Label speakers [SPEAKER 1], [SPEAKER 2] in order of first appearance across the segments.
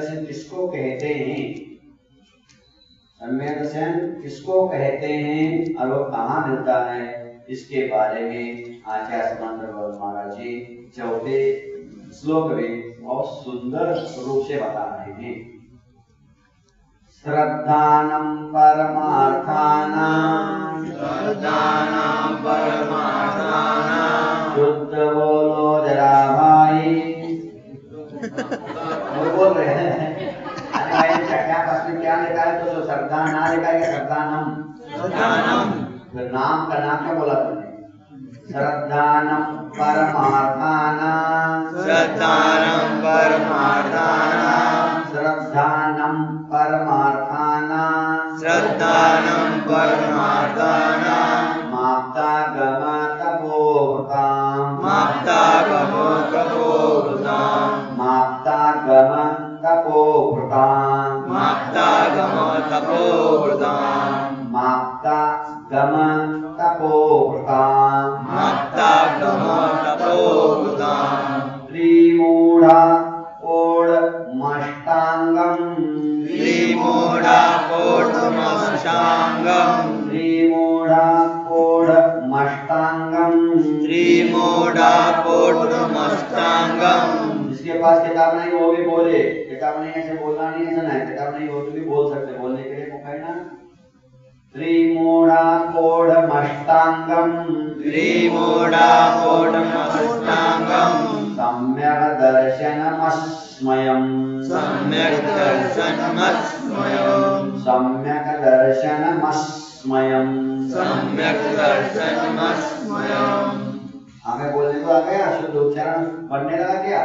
[SPEAKER 1] दर्शन किसको कहते हैं, सम्यक दर्शन किसको कहते हैं और वो कहाँ मिलता है, इसके बारे में आचार्य समंदर महाराज जी चौथे श्लोक में बहुत सुंदर रूप से बता रहे हैं। श्रद्धानं परमार्थानां शुद्ध बोलो जरा भाई, बोल रहे हैं क्या प्रश्न क्या लिखा है, तो श्रद्धा ना लिखा है, श्रद्धानम फिर नाम का नाम क्या बोला तुमने, श्रद्धानं परमार्थानां
[SPEAKER 2] श्रद्धानं परमार्थानां
[SPEAKER 1] श्रद्धानं परमार्थानां
[SPEAKER 2] श्रद्धानं परमार्थानां
[SPEAKER 1] माप्तागम तपोवृतां
[SPEAKER 2] माप्तागम तपोवृतां
[SPEAKER 1] माप्तागम तपोवृतां
[SPEAKER 2] माप्तागम तपोवृतां
[SPEAKER 1] माप्तागम तपोवृतां
[SPEAKER 2] माप्तागम तपोवृतां
[SPEAKER 1] त्रिमूढ़ा ओढ़मष्टांगं
[SPEAKER 2] त्रिमूढ़ा ओढ़मष्टांगं
[SPEAKER 1] त्रिमूढ़ा ओढ़मष्टांगं
[SPEAKER 2] त्रिमूढ़ा ओढ़मष्टांगं।
[SPEAKER 1] जिसके पास किताब नहीं वो भी बोले, किताब नहीं ऐसे बोलना नहीं है ना, किताब नहीं हो तो भी बोल सकते, बोलने के लिए को कहना त्रिमूढ़ा ओढ़मष्टांगं
[SPEAKER 2] त्रिमूढ़ा ओढ़मष्टांगं
[SPEAKER 1] सम्यक् दर्शनमस्मयम्
[SPEAKER 2] सम्यक् दर्शनमस्मयम्
[SPEAKER 1] सम्यक् दर्शनमस्मयम्
[SPEAKER 2] सम्यक् दर्शनमस्मयम्।
[SPEAKER 1] हमें बोलने को आ गया, शुद्ध उच्चारण पढ़ने लगा क्या,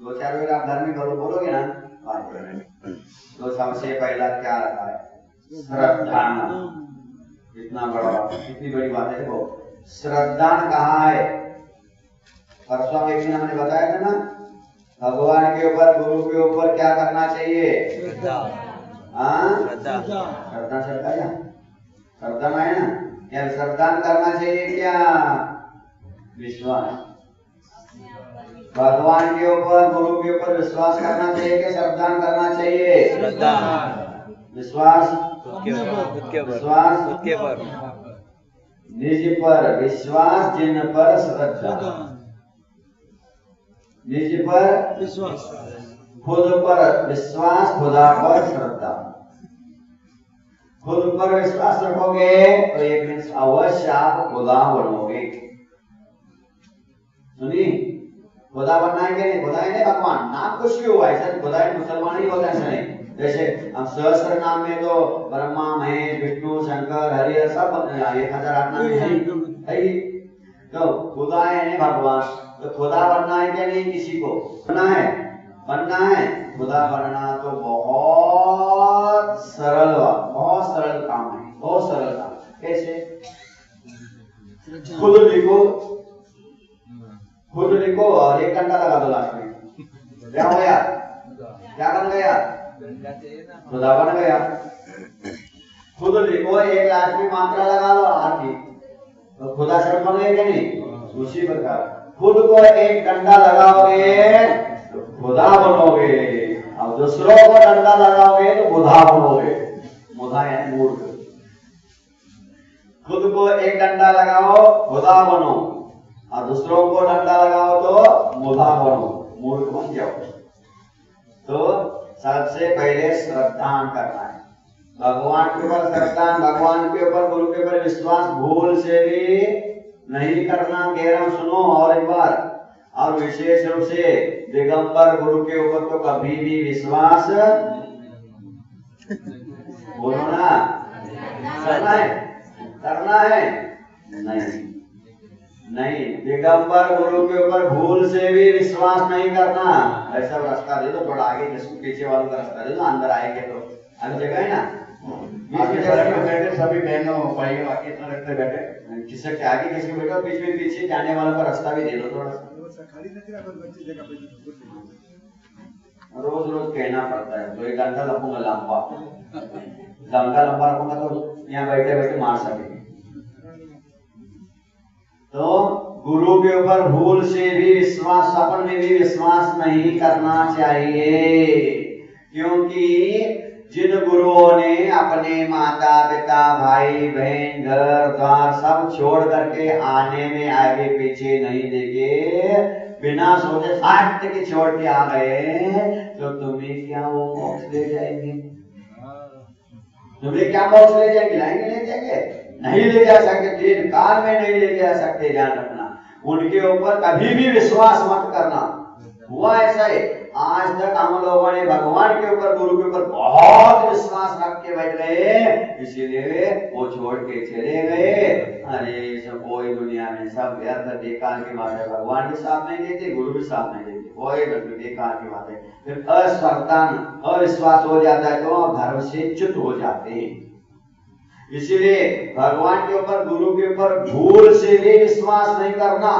[SPEAKER 1] दो चार बार आप घर में बोलोगे ना, तो सबसे पहला क्या रखा है, श्रद्धान। इतना बड़ा बात, कितनी बड़ी बात है। देखो श्रद्धान कहाँ है, परसों एक दिन हमने बताया था ना, भगवान के ऊपर गुरु के ऊपर क्या करना चाहिए,
[SPEAKER 2] श्रद्धा
[SPEAKER 1] श्रद्धा श्रद्धा या श्रद्धा में है ना, या श्रद्धान करना चाहिए क्या, विश्वास। भगवान के ऊपर गुरु के ऊपर विश्वास करना चाहिए कि श्रद्धान करना चाहिए,
[SPEAKER 2] श्रद्धा
[SPEAKER 1] विश्वास
[SPEAKER 2] विश्वास के पर
[SPEAKER 1] निज पर विश्वास जिन पर श्रद्धा, निज पर
[SPEAKER 3] विश्वास,
[SPEAKER 1] खुद पर विश्वास खुदा पर श्रद्धा। खुद पर विश्वास रखोगे तो एक दिन अवश्य आप खुदा बनोगे। सुनी, खुदा बनना है कि नहीं, खुदा है नहीं भगवान, नाम कुछ भी हुआ ऐसा, खुदा है मुसलमान ही होता ऐसा नहीं। जैसे हम सहस्त्र नाम में तो ब्रह्मा महेश विष्णु शंकर हरि सब 1008 नाम है, तो खुदा है नहीं भगवान, तो खुदा बनना है क्या नहीं, किसी को बनना है खुदा बनना तो बहुत सरल काम है, बहुत सरल काम। कैसे, खुद लिखो और 1 घंटा लगा दो, लास्ट में क्या हो गया, क्या बन गया, खुदा बन गया। खुद लिखो, एक लास्ट में मात्रा लगा लो आखिर, तो खुदा शब्द बन गए क्या नहीं। उसी प्रकार खुद को 1 घंटा लगाओगे तो खुदा बनोगे, और दूसरों को डंडा लगाओगे तो बुधा बनोगे। बुधा यानी मूर्ख। खुद को 1 डंडा लगाओ खुदा बनो, और दूसरों को डंडा लगाओ तो बुधा बनो, मूर्ख बन जाओ। तो सबसे पहले श्रद्धान करना है, भगवान के ऊपर श्रद्धान, भगवान के ऊपर गुरु के ऊपर विश्वास भूल से भी नहीं करना। कह रहा हूं सुनो और एक बार, और विशेष रूप से दिगंबर गुरु के ऊपर तो कभी भी विश्वास बोलो ना, करना है नहीं, दिगंबर गुरु के ऊपर भूल से भी विश्वास नहीं करना। ऐसा रास्ता दे दो, थोड़ा आगे पीछे वालों का रास्ता दे दो, अंदर आएंगे तो हर जगह है ना, बैठे सभी बहनों भाई बाकी इतना रखते बैठे, किसी के आगे किसी बैठो, बीच में पीछे जाने वालों का रास्ता भी दे दो थोड़ा सा। रोज कहना पड़ता है, तो 1 घंटा रखूंगा लंबा रखूंगा तो यहाँ बैठे बैठे मार सकेंगे। तो गुरु के ऊपर भूल से भी विश्वास, सपन में भी विश्वास नहीं करना चाहिए। क्योंकि जिन गुरुओं ने अपने माता पिता भाई बहन घर द्वार सब छोड़ करके आने में आगे पीछे नहीं देखे, बिना सोचे साथ के छोड़ के आ गए, तो तुम्हें क्या वो मोक्ष ले जाएंगे? तुम्हें क्या मोक्ष ले जाएंगे? लाएंगे नहीं जाएंगे? नहीं ले जा सकते, तीन काल में नहीं ले जा सकते, ध्यान रखना। उनके ऊपर कभी भी विश्वास मत करना। हुआ ऐसा है, आज तक हम लोगों ने भगवान के ऊपर, गुरु के ऊपर बहुत विश्वास रख के बैठ गए, इसीलिए वो छोड़ के चले गए। अरे सब कोई दुनिया में सब व्यर्थ बेकार की बात है, भगवान भी साथ नहीं देते, गुरु भी साथ नहीं देते, कोई बेकार की बात है। फिर असंतान अविश्वास हो जाता है तो धर्म से च्युत हो जाते हैं। इसीलिए भगवान के ऊपर, गुरु के ऊपर भूल से भी विश्वास नहीं करना।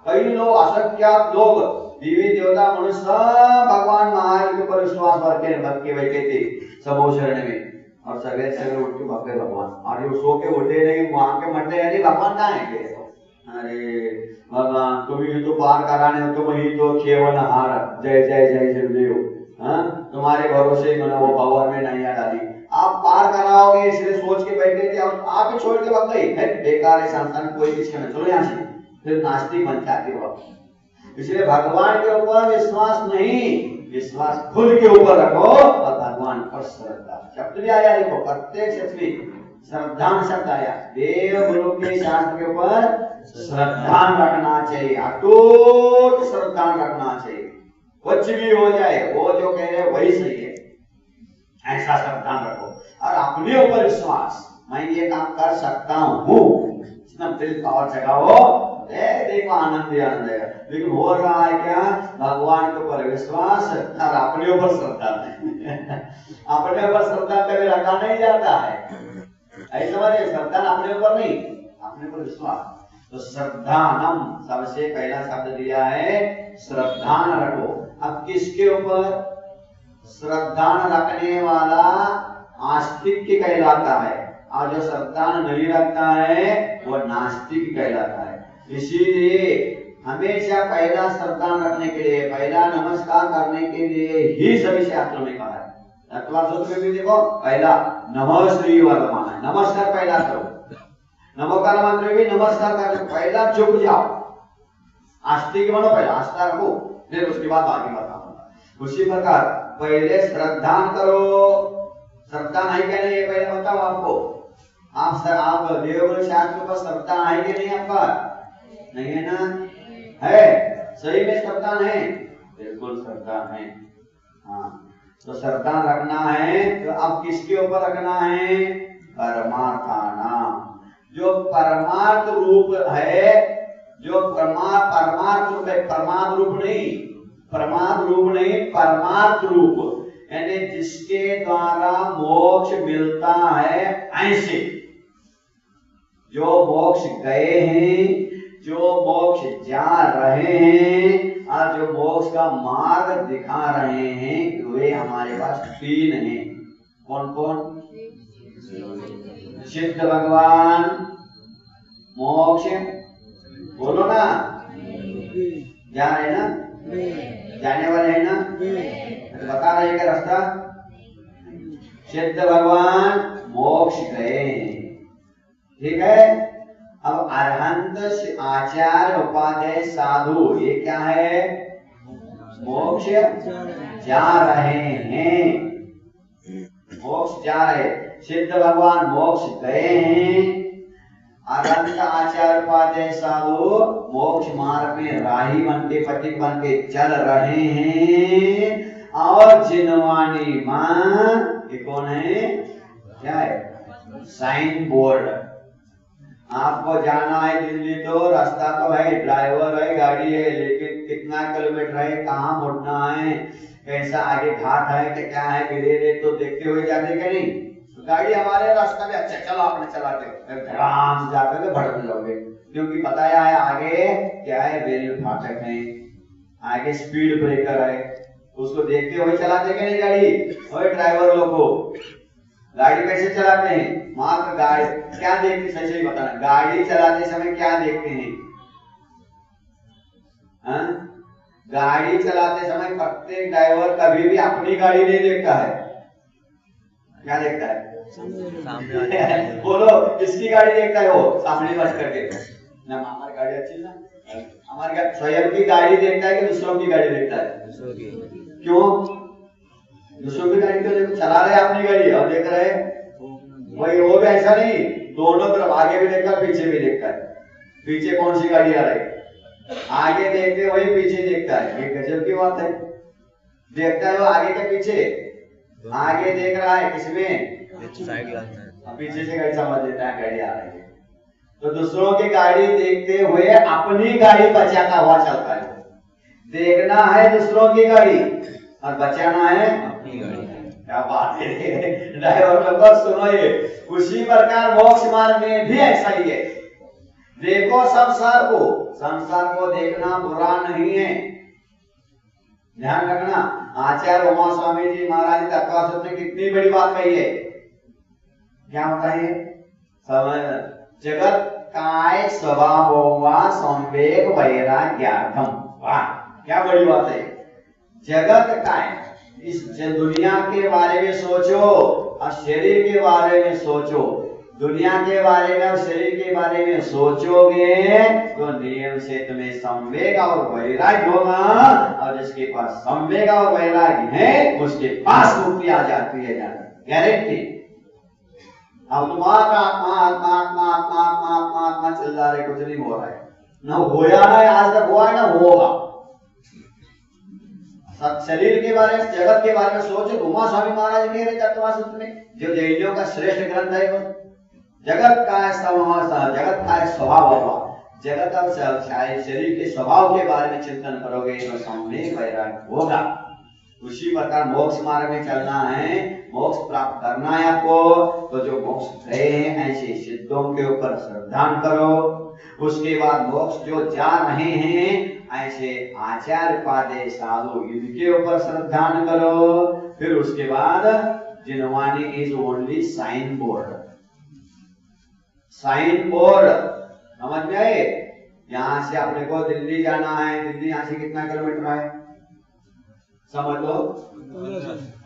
[SPEAKER 1] कई लोग, असंख्यात लोग, देवी देवता मनुष्य भगवान महावीर के ऊपर विश्वास रख के बैठे थे समूह शरण में, और सवेरे सवेरे उठ के भगवे भगवान, और ये सो के उठे नहीं, वहां के मरते नहीं, भगवान कहाँ है? अरे भगवान तुम्हें तो पार कराने हो, तुम ही तो केवल हार, जय जय जय जय हाँ, तुम्हारे भरोसे मैंने वो पावर में नहीं डाली, आप पार कराओगे इसलिए सोच के बैठे थे, और आप ही छोड़ के भाग गए। बेकार है, संतान कोई किसी में, चलो यहाँ से, फिर नास्तिक बन जाते हो। इसलिए भगवान के ऊपर विश्वास नहीं, विश्वास खुद के ऊपर रखो और भगवान पर श्रद्धा। शब्द भी आया, देखो प्रत्येक शब्द में श्रद्धा शब्द आया। देव गुरु के शास्त्र के ऊपर श्रद्धा रखना चाहिए, अटूट श्रद्धा रखना चाहिए। कुछ भी हो जाए, वो जो कह रहे वही सही है, ऐसा श्रद्धा रखो। और अपने ऊपर विश्वास, मैं ये काम कर सकता हूँ, इतना दिल पावर जगाओ, देखो आनंद ही आनंद है। लेकिन हो रहा है क्या? भगवान के ऊपर विश्वास और अपने ऊपर श्रद्धा नहीं। अपने ऊपर श्रद्धा कभी रखा नहीं जाता है, ऐसा बात है। श्रद्धा अपने ऊपर नहीं, अपने ऊपर विश्वास। तो श्रद्धानम सबसे पहला शब्द दिया है, श्रद्धान रखो। अब किसके ऊपर? श्रद्धान रखने वाला आस्तिक कहलाता है, और जो श्रद्धान नहीं रखता है वो नास्तिक कहलाता है। इसीलिए हमेशा पहला श्रद्धान रखने के लिए, पहला नमस्कार करने के लिए ही सभी शास्त्रों में कहा है। अथवा सूत्र में भी देखो, पहला नमः श्री वर्तमान है, नमस्कार पहला करो। नमोकार मंत्र भी नमस्कार कर, पहला झुक जाओ, आस्तिक बनो, पहला आस्था रखो, फिर उसके बाद आगे बताओ। उसी प्रकार पहले श्रद्धान करो। श्रद्धा नहीं क्या नहीं है पहले बताओ आपको। आप देवगुरु शास्त्र पर श्रद्धा है कि नहीं? आपका नहीं है ना? है, सही में श्रद्धा है, बिल्कुल श्रद्धा है। हाँ, तो श्रद्धा रखना है तो अब किसके ऊपर रखना है? परमार्थानाम, जो परमार्थ रूप है, जो परमार्थ रूप है, प्रमाद रूप नहीं, प्रमाद रूप नहीं, परमार्थ रूप, यानी जिसके द्वारा मोक्ष मिलता है। ऐसे जो मोक्ष गए हैं, जो मोक्ष जा रहे हैं, और जो मोक्ष का मार्ग दिखा रहे हैं, वे हमारे पास तीन हैं। कौन कौन? सिद्ध भगवान, मोक्ष, बोलो ना, जा रहे ना, जाने वाले हैं ना, बता रहे क्या रास्ता? सिद्ध भगवान मोक्ष गए, ठीक है। अब अरहंत, आचार्य, उपाध्याय, साधु, ये क्या है? मोक्ष जा रहे हैं, मोक्ष जा रहे। सिद्ध भगवान मोक्ष गए हैं, अरहंत, आचार्य, उपाध्याय, साधु मोक्ष मार्ग में राही बनके, पथिक बनके चल रहे हैं। और जिनवानी मां, ये कौन है? क्या है? Sign board. आपको जाना है दिल्ली, तो रास्ता तो है, ड्राइवर है, गाड़ी है, लेकिन कितना किलोमीटर है, कहाँ मुड़ना है, कैसा आगे घाट है कि क्या है, गिरे तो देखते हुए जाते क्या नहीं? तो गाड़ी हमारे रास्ता में, अच्छा चलो आपने चलाते हो, आराम जाकर भड़क जाओगे, क्योंकि बताया है आगे क्या है, रेल फाटक है, आगे स्पीड ब्रेकर है, उसको देखते हुए चलाते क्या नहीं गाड़ी? और ड्राइवर लोग को गाड़ी कैसे चलाते हैं? मात्र गाड़ी क्या देखते, सही सही बताना, गाड़ी चलाते समय क्या देखते हैं? गाड़ी चलाते समय प्रत्येक ड्राइवर कभी भी अपनी गाड़ी नहीं देखता है। क्या देखता है?
[SPEAKER 2] सामने वाले
[SPEAKER 1] बोलो, किसकी गाड़ी देखता है? वो सामने बस करके ना, हमारी गाड़ी अच्छी ना, हमारी स्वयं की गाड़ी देखता है कि दूसरों की गाड़ी देखता है? क्यों? दूसरों की गाड़ी क्यों देखो? चला रहे अपनी गाड़ी और देख रहे वही। वो भी ऐसा नहीं, दोनों तरफ आगे भी देखता है पीछे भी देखता है। पीछे कौन सी गाड़ी आ रही, आगे देखते वही पीछे देखता है। ये गजब की बात है। देखता है वो आगे के पीछे, आगे देख रहा है किसमें?
[SPEAKER 2] साइड लाना है,
[SPEAKER 1] पीछे से गाड़ी समझ लेता है गाड़ी आ रही है। तो दूसरों की गाड़ी देखते हुए अपनी गाड़ी बचाता हुआ चलता है। देखना है दूसरों की गाड़ी और बचाना है
[SPEAKER 2] अपनी गाड़ी।
[SPEAKER 1] क्या बात है ड्राइवर लोग, सुनो ये। उसी प्रकार मोक्ष मार्ग में भी ऐसा ही है। देखो संसार को देखना बुरा नहीं है। ध्यान रखना, आचार्य उमा स्वामी जी महाराज ने तत्वासूत्र में कितनी बड़ी बात कही है। क्या होता है? समझ, जगत काय स्वभाव संवेग वैराग्यार्थम। वाह, क्या बड़ी बात है। जगत काय, इस दुनिया के बारे में सोचो और शरीर के बारे में सोचो। दुनिया के बारे में और शरीर के बारे में सोचोगे तो नियम से तुम्हें संवेग और वैराग्य होगा, और जिसके पास संवेग और वैराग्य है उसके पास मुक्ति आ जाती है, गारंटी। अब तुम आत्मा आत्मा आत्मा आत्मा आत्मा आत्मा आत्मा आत्मा चल जा रहे, कुछ नहीं हो रहा है, न होया ना आज तक हुआ है ना होगा। सब शरीर के बारे में, जगत के बारे में सोचो। उमा स्वामी महाराज कह रहे तत्वासूत्र में, जो जैनियों का श्रेष्ठ ग्रंथ है वो, जगत का स्वभाव होगा। जगत और शरीर के स्वभाव के बारे में चिंतन करोगे तो संवेग वैराग्य होगा। उसी प्रकार मोक्ष मार्ग में चलना है, मोक्ष प्राप्त करना है आपको, तो जो मोक्ष गए हैं ऐसे सिद्धों के ऊपर श्रद्धा करो। उसके बाद मोक्ष जो जा रहे हैं ऐसे आचार्य पादे साधु इनके ऊपर श्रद्धा करो। फिर उसके बाद जिनवानी is only sign board. Sign board समझ में आए? यहाँ से अपने को दिल्ली जाना है, दिल्ली यहाँ से कितना किलोमीटर है समझ लो?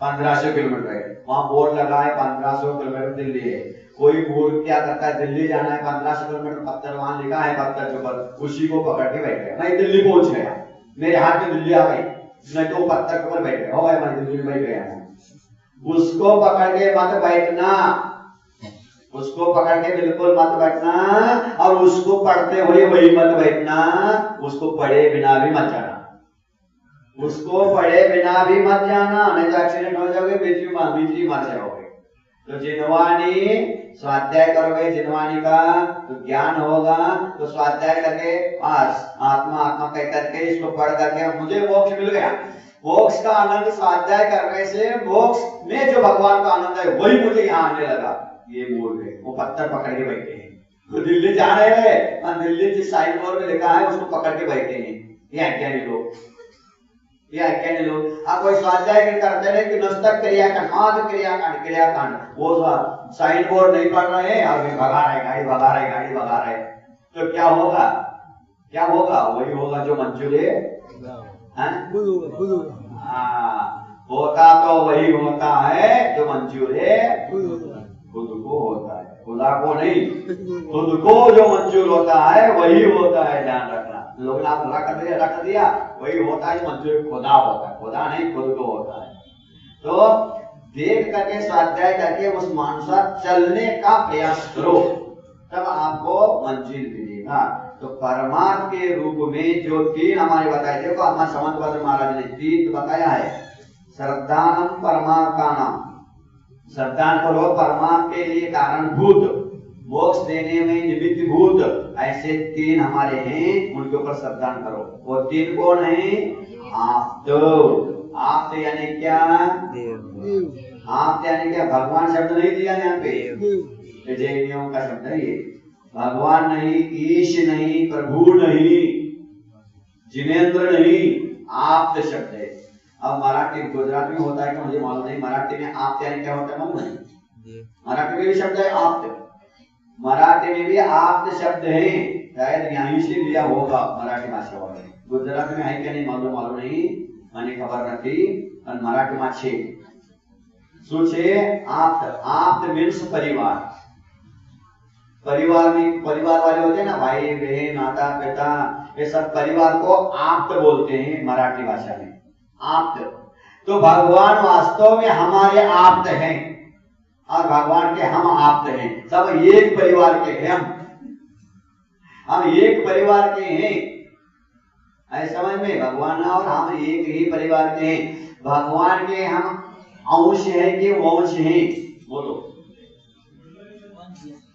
[SPEAKER 1] 1500 किलोमीटर है। वहाँ बोर्ड लगा है 1500 किलोमीटर दिल्ली है। कोई बोर्ड क्या करता है, दिल्ली जाना है 1500 किलोमीटर, पत्थर वहां लिखा है पत्थर के ऊपर, उसी को पकड़ के बैठ गया, मैं दिल्ली पहुंच गया, मेरे हाथ में दिल्ली आ गई, मैं तो पत्थर के ऊपर बैठ गया, हो मैं दिल्ली में बैठ गया। उसको पकड़ के मत बैठना, उसको पकड़ के बिल्कुल मत बैठना, और उसको पढ़ते हुए वही मत बैठना, उसको पढ़े बिना भी मत जाना, उसको पढ़े बिना भी मत जाना, नहीं तो एक्सीडेंट हो जाओगे, बीच मर जाओगे। तो जिनवानी स्वाध्याय करोगे, जिनवानी का तो ज्ञान होगा, तो स्वाध्याय करके आत्मा आत्मा कह करके इसको पढ़ करके मुझे मोक्ष मिल गया। मोक्ष का आनंद स्वाध्याय करने से, मोक्ष में जो भगवान का आनंद है वही मुझे यहाँ आने लगा। ये मूल है, वो पत्थर पकड़ के बैठे हैं, तो दिल्ली जा रहे हैं और दिल्ली जिस साइन बोर्ड में लिखा है उसको पकड़ के बैठे हैं। ये अज्ञानी लोग, ये अज्ञानी लोग। आप कोई स्वाध्याय करते रहे कि नस्तक क्रियाकांड, हाथ क्रियाकांड, वो साइन बोर्ड नहीं पढ़ रहे हैं, अभी भगा रहे, गाड़ी भगा रहे, गाड़ी भगा रहे, तो क्या होगा? क्या होगा? वही होगा जो मंजूर है, होता तो वही होता है जो मंजूर है खुद को होता है, खुदा को नहीं, खुद को जो मंजूर होता है वही होता है। ध्यान रखना, लोग ने आप रख दिया वही होता है, मंजूर खुदा होता है, खुदा नहीं खुद को होता है। तो देख करके स्वाध्याय करके उस मानुसार चलने का प्रयास करो, तब आपको मंजिल मिलेगा। तो परमार्थ के रूप में जो तीन हमारे बताए, देखो हमारे समंत महाराज ने तीन बताया है। श्रद्धानम परमार्थानाम, श्रद्धा करो परमार्थ के लिए कारणभूत, मोक्ष देने में निमित्त भूत, ऐसे तीन हमारे हैं, उनके ऊपर श्रद्धा करो। वो तीन कौन है? आप तो यानी क्या? आप यानी क्या? भगवान शब्द नहीं दिया यहाँ पे, जैनियों का शब्द है ये। भगवान नहीं, ईश नहीं, प्रभु नहीं, जिनेन्द्र नहीं, आप शब्द है। अब मराठी गुजरात में होता है कि मुझे मालूम नहीं, मराठी में आप यानी क्या होता है मालूम है? मराठी में भी शब्द है आप, मराठी में भी आप शब्द है, शायद यहीं से लिया होगा मराठी भाषा वाले। गुजरात में है क्या नहीं मालूम नहीं, મને ખબર નથી, અને મરાઠીમાં છે. શું છે? આપ્ત. આપ્ત मीन्स परिवार. परिवार में परिवार वाले होते हैं ना, भाई बहन माता पिता, ये सब परिवार को आप्त बोलते हैं मराठी भाषा में. आप्त. तो भगवान वास्तव में हमारे आप्त हैं और भगवान के हम आप्त हैं. सब एक परिवार के हैं. हम एक परिवार के हैं. ऐसा समझ में, भगवान और हम एक ही परिवार के हैं. भगवान के हम अंश है कि वंश है? बोलो.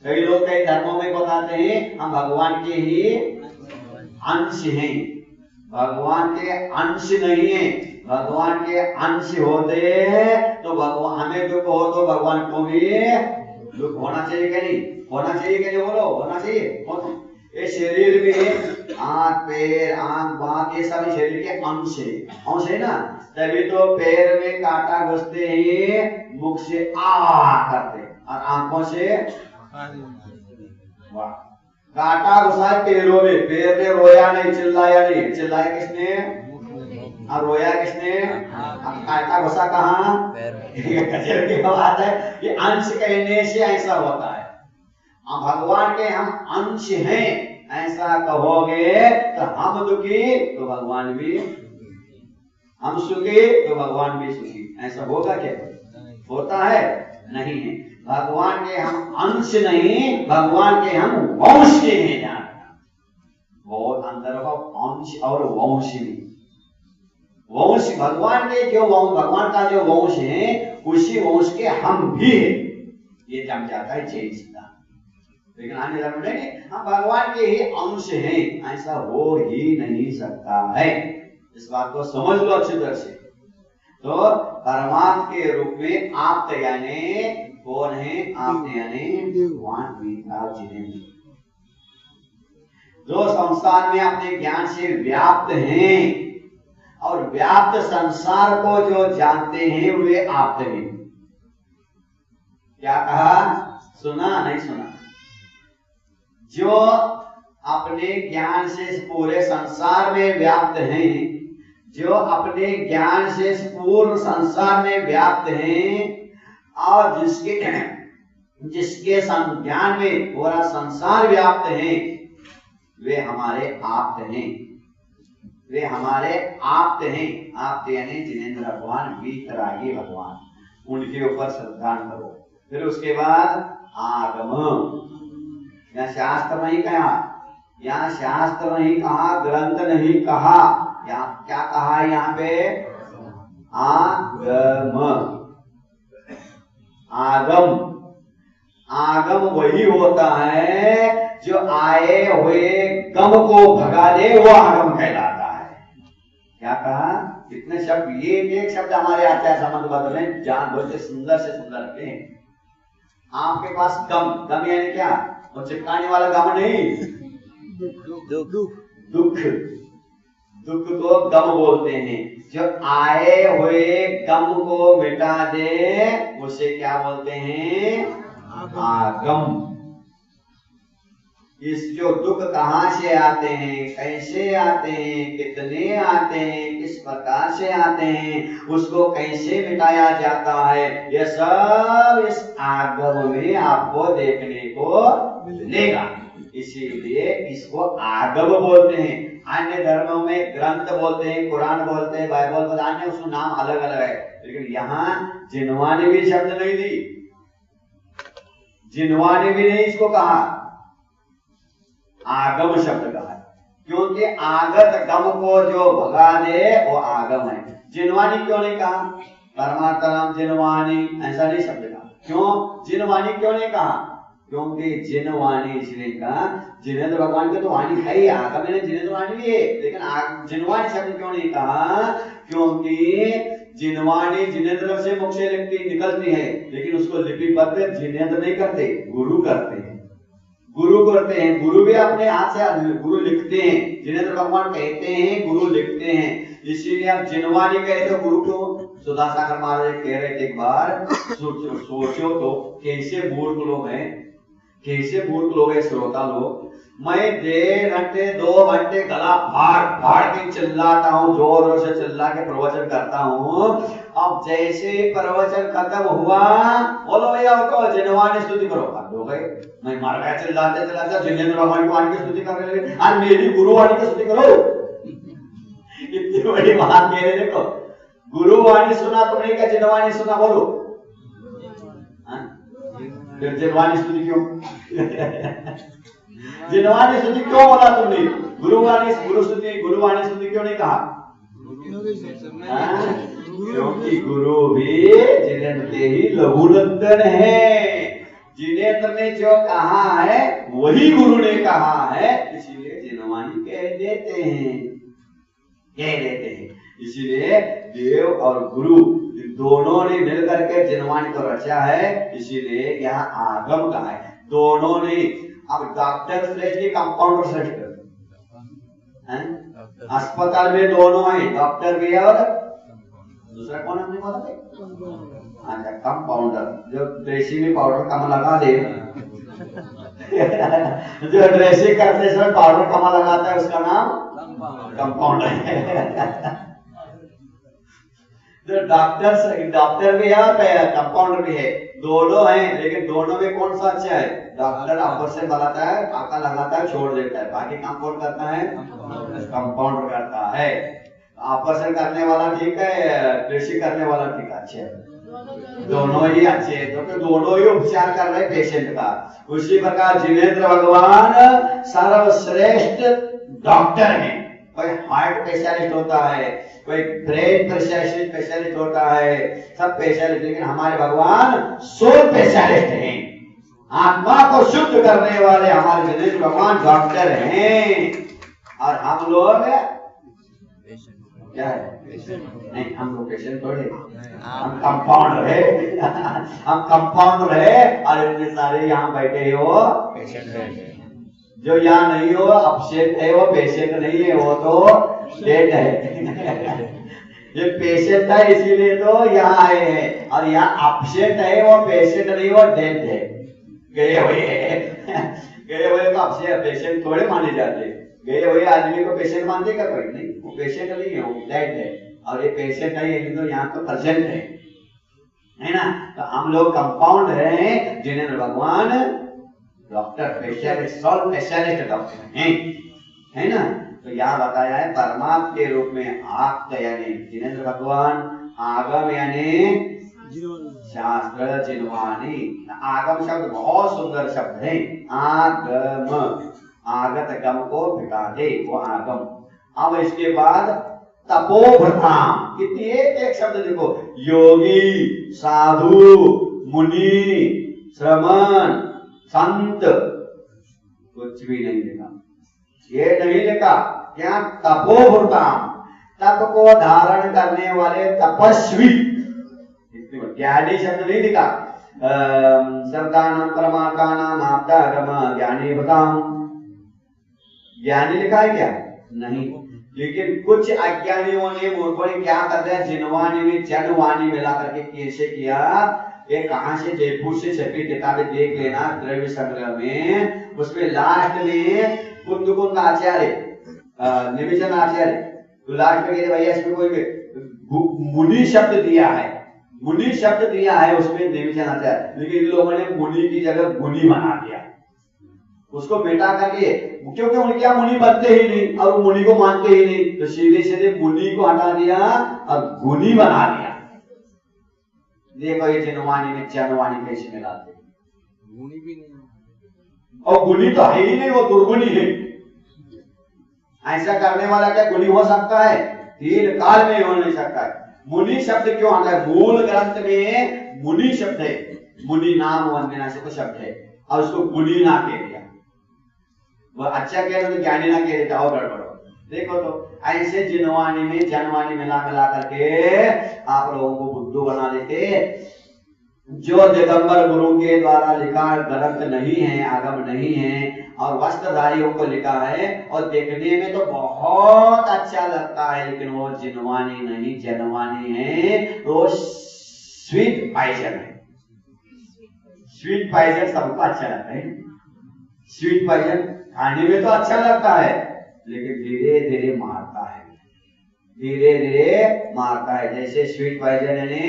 [SPEAKER 1] कई लोग कई धर्मों में बताते हैं हम भगवान के ही अंश हैं. भगवान के अंश नहीं है. भगवान के अंश होते तो भगवान, हमें दुख हो तो भगवान को भी दुख होना चाहिए क्या नहीं? होना चाहिए क्या नहीं? बोलो, होना चाहिए. ये शरीर में आंख पैर आंख बांह ये सब शरीर के अंश है ना. तभी तो पैर में कांटा घुसते ही मुख से आ करते और आंखों से वाह. कांटा घुसा पैरों में, पैर ने रोया नहीं, चिल्लाया नहीं. चिल्लाया किसने और रोया किसने? कांटा घुसा कहाँ? गजब की बात है. ये अंश कहने से ऐसा होता है. भगवान के हम अंश हैं ऐसा कहोगे तो हम दुखी तो भगवान भी, हम सुखी तो भगवान भी सुखी. ऐसा होगा क्या? होता है? नहीं है. भगवान के हम अंश नहीं, भगवान के हम वंश के हैं. जानना बहुत अंतर है अंश और वंश में. वंश भगवान के जो भगवान का जो वंश है उसी वंश के हम भी हैं. ये जम जाता है जैन सिद्धांत. लेकिन अन्य धर्म नहीं, हम भगवान के ही अंश हैं ऐसा हो ही नहीं सकता है. इस बात को समझ लो अच्छी तरह से. तो परमात्मा के रूप में आप यानी कौन है? आप यानी भगवान जिनेंद्र, जो संसार में अपने ज्ञान से व्याप्त हैं और व्याप्त संसार को जो जानते हैं वे आप हैं. क्या कहा? सुना नहीं सुना? जो अपने ज्ञान से पूरे संसार में व्याप्त हैं, जो अपने ज्ञान से पूर्ण संसार में व्याप्त हैं और जिसके ज्ञान में पूरा संसार व्याप्त है वे हमारे आप्त हैं. वे हमारे आप्त हैं. आप्त यानी जिनेंद्र भगवान, वीतरागी भगवान. उनके ऊपर श्रद्धा करो. फिर उसके बाद आगम. यहाँ शास्त्र नहीं कहा, यहाँ शास्त्र नहीं कहा, ग्रंथ नहीं कहा. यहाँ क्या कहा है? यहाँ पे आगम. आगम. आगम वही होता है जो आए हुए गम को भगा दे, वो आगम कहलाता है. क्या कहा? कितने शब्द, ये एक शब्द हमारे आचार्य संबंध बदल रहे हैं, जान बोलते सुंदर से सुंदर रखते हैं. आपके पास गम. गम यानी क्या? वो चिपकाने वाला गम नहीं, दुख. दुख को गम बोलते हैं. जो आए हुए गम को मिटा दे उसे क्या बोलते हैं? आगम. इस जो दुख कहाँ से आते हैं, कैसे आते हैं, कितने आते हैं, किस प्रकार से आते हैं, उसको कैसे मिटाया जाता है, यह सब इस आगम में आपको देखने को मिलेगा. इसीलिए इसको आगम बोलते हैं. अन्य धर्मों में ग्रंथ बोलते हैं, कुरान बोलते हैं, बाइबल बोलते हैं, अन्य उसका नाम अलग अलग है. लेकिन यहाँ जिन्वा ने भी शब्द नहीं दी, जिन्वा ने भी नहीं इसको कहा, आगम शब्द कहा. क्योंकि आगत गम को जो भगा दे वो आगम है. जिन्वानी क्यों नहीं कहा? परमात्मा नाम जिन्वानी ऐसा नहीं शब्द कहा. क्यों जिन्वानी क्यों नहीं कहा? क्योंकि जिन्वानी इसलिए कहा, जिनेंद्र भगवान के तो वाणी है ही, आगम में जिनेंद्र वाणी भी है, लेकिन जिन्वानी शब्द क्यों नहीं कहा? क्योंकि जिन्वानी जिनेंद्र से मुख से निकलती है, लेकिन उसको लिपिबद्ध जिनेंद्र नहीं करते, गुरु करते हैं. गुरु करते हैं. गुरु भी अपने हाथ से गुरु लिखते हैं. जिनेंद्र भगवान कहते हैं, गुरु लिखते हैं. इसीलिए आप जिन्वानी कहते हो, गुरु क्यों? सुधा सागर महाराज कह रहे थे एक बार, सोचो तो कैसे मूर्ख लोग हैं. कैसे मूर्ख लोग है श्रोता लोग। मैं 1.5 घंटे 2 घंटे गला फाड़ फाड़ के चिल्लाता हूँ, जोर से चिल्ला के प्रवचन करता हूँ। अब जैसे प्रवचन खत्म हुआ, बोलो भैया उठो जिनवानी स्तुति करो। हो गए, मैं मर गया चिल्लाते चिल्लाते। जिनेंद्र भगवान की स्तुति कर रहे हैं, आज मेरी गुरुवाणी की स्तुति करो। इतनी बड़ी बात कह रहे, देखो गुरुवाणी सुना तो नहीं, क्या जिनवानी सुना? बोलो फिर जिनवानी स्तुति क्यों? जिनवानी स्तुति क्यों बोला तुमने? गुरुवाणी गुरुवाणी स्तुति क्यों नहीं कहा? क्योंकि गुरु भी जिनेंद्र के ही लघुनंदन है। जिनेंद्र ने जो कहा है वही गुरु ने कहा है, इसीलिए जिनवानी कह देते हैं। इसीलिए देव और गुरु दोनों ने मिलकर के जिनवानी को रचा है, इसीलिए यहाँ आगम कहा है। दोनों ने, अब डॉक्टर श्रेष्ठ की कंपाउंडर श्रेष्ठ है। अस्पताल में दोनों है, डॉक्टर भी है और दूसरा कौन हमने बोला था? अच्छा, कंपाउंडर, जो ड्रेसिंग में पाउडर कम लगा दे। जो ड्रेसिंग करते समय पाउडर कम लगाता है उसका नाम कंपाउंडर है। जो डॉक्टर भी है और कंपाउंडर भी है, दोनों हैं, लेकिन दोनों में कौन सा अच्छा है? डॉक्टर ऑपरेशन बनाता है, टाका लगाता है, छोड़ देता है, बाकी काम कौन करता है? कंपाउंडर करता है। ऑपरेशन करने वाला ठीक है, ड्रेसिंग करने वाला ठीक है, अच्छे है, दोनों ही अच्छे हैं, क्योंकि दोनों ही उपचार कर रहे हैं पेशेंट का। उसी प्रकार जिनेंद्र भगवान सर्वश्रेष्ठ डॉक्टर हैं। कोई हार्ट स्पेशलिस्ट होता है, कोई ब्रेन स्पेशलिस्ट होता है, सब स्पेशलिस्ट, लेकिन हमारे भगवान सोल स्पेशलिस्ट हैं। आत्मा को शुद्ध करने वाले हमारे जिनेंद्र भगवान डॉक्टर हैं। और हम लोग क्या है? नहीं, हम लोग पेशेंट थोड़े, हम कंपाउंडर है। हम कंपाउंडर है, और इतने सारे यहाँ बैठे हो पेशेंट है। जो यहाँ नहीं हो अपसेंट है, वो पेशेंट नहीं है, वो तो डेड है। ये पेशेंट है इसीलिए तो यहाँ आए हैं, और यहाँ अपसेंट है, वो पेशेंट नहीं, वो डेड है, गए हुए हैं। गए हुए तो अपसेंट पेशेंट थोड़े माने जाते। गए हुए आदमी को पेशेंट मानते क्या? कोई नहीं, वो पेशेंट नहीं है, वो डेड है। और ये पेशेंट है, ये तो यहाँ तो प्रेजेंट है ना? तो हम लोग कंपाउंड हैं, जिनेंद्र भगवान doctor specialist, soul specialist doctor हैं, है ना? तो यहाँ बताया है परमात्मा के रूप में आप्त, यानी जिनेंद्र भगवान, आगम यानी शास्त्र, जिनवानी। आगम शब्द बहुत सुंदर शब्द है। आगम, आगत गम को भिगा दे, वो आगम। अब इसके बाद तपोभृताम, कितनी एक शब्द देखो, योगी, साधु, मुनि, श्रमण, संत, कुछ भी नहीं लिखा। ये नहीं लिखा क्या? तपोभृताम, तप को धारण करने वाले तपस्वी। ज्ञानी शब्द नहीं लिखा। शब्दानां परमार्थानां आप्तागम ज्ञानी भृताम, ज्ञानी लिखा है क्या? नहीं। लेकिन कुछ अज्ञानियों ने, मूर्खों ने क्या कर दिया? जिनवानी में जनवानी मिला करके कैसे किया? ये कहां से? जयपुर से छपी किताबें देख लेना, द्रव्य संग्रह में। उसमें लास्ट में कुंद आचार्य, निमिषन आचार्य, तो लास्ट में कहते भैया इसमें कोई मुनि शब्द दिया है, मुनि शब्द दिया है उसमें निमिषन आचार्य, लेकिन इन लोगों ने मुनि की जगह गुनी बना दिया, उसको बेटा करके, क्योंकि उनके यहाँ मुनि बनते ही नहीं और मुनि को मानते ही नहीं, तो सीधे सीधे मुनि को हटा दिया और गुनी बना दिया। देखो ये जिनवानी में जनवानी कैसे मिलाते, गुनी भी नहीं, और गुनी तो है ही नहीं, वो दुर्गुनी है। ऐसा करने वाला क्या गुनी हो सकता है? तीन काल में हो नहीं सकता है। मुनि शब्द क्यों आता है? मूल ग्रंथ में मुनि शब्द है, मुनि नाम वंदना से तो शब्द है, और उसको गुनी ना कह दिया। वो अच्छा कह रहे तो ज्ञानी ना कह देता, और गड़बड़। देखो तो ऐसे जिनवानी में जनवानी मिला करके आप लोगों को बुद्धू बना देते। जो दिगंबर गुरु के द्वारा लिखा ग्रंथ नहीं है, आगम नहीं है, और वस्त्रधारियों को लिखा है, और देखने में तो बहुत अच्छा लगता है, लेकिन वो जिनवानी नहीं जनवानी है, वो स्वीट पाइजन है। स्वीट पाइजन सबको अच्छा लगता है। स्वीट पॉइजन खाने में तो अच्छा लगता है, लेकिन धीरे धीरे मारता है, धीरे धीरे मारता है। जैसे स्वीट पॉइजन यानी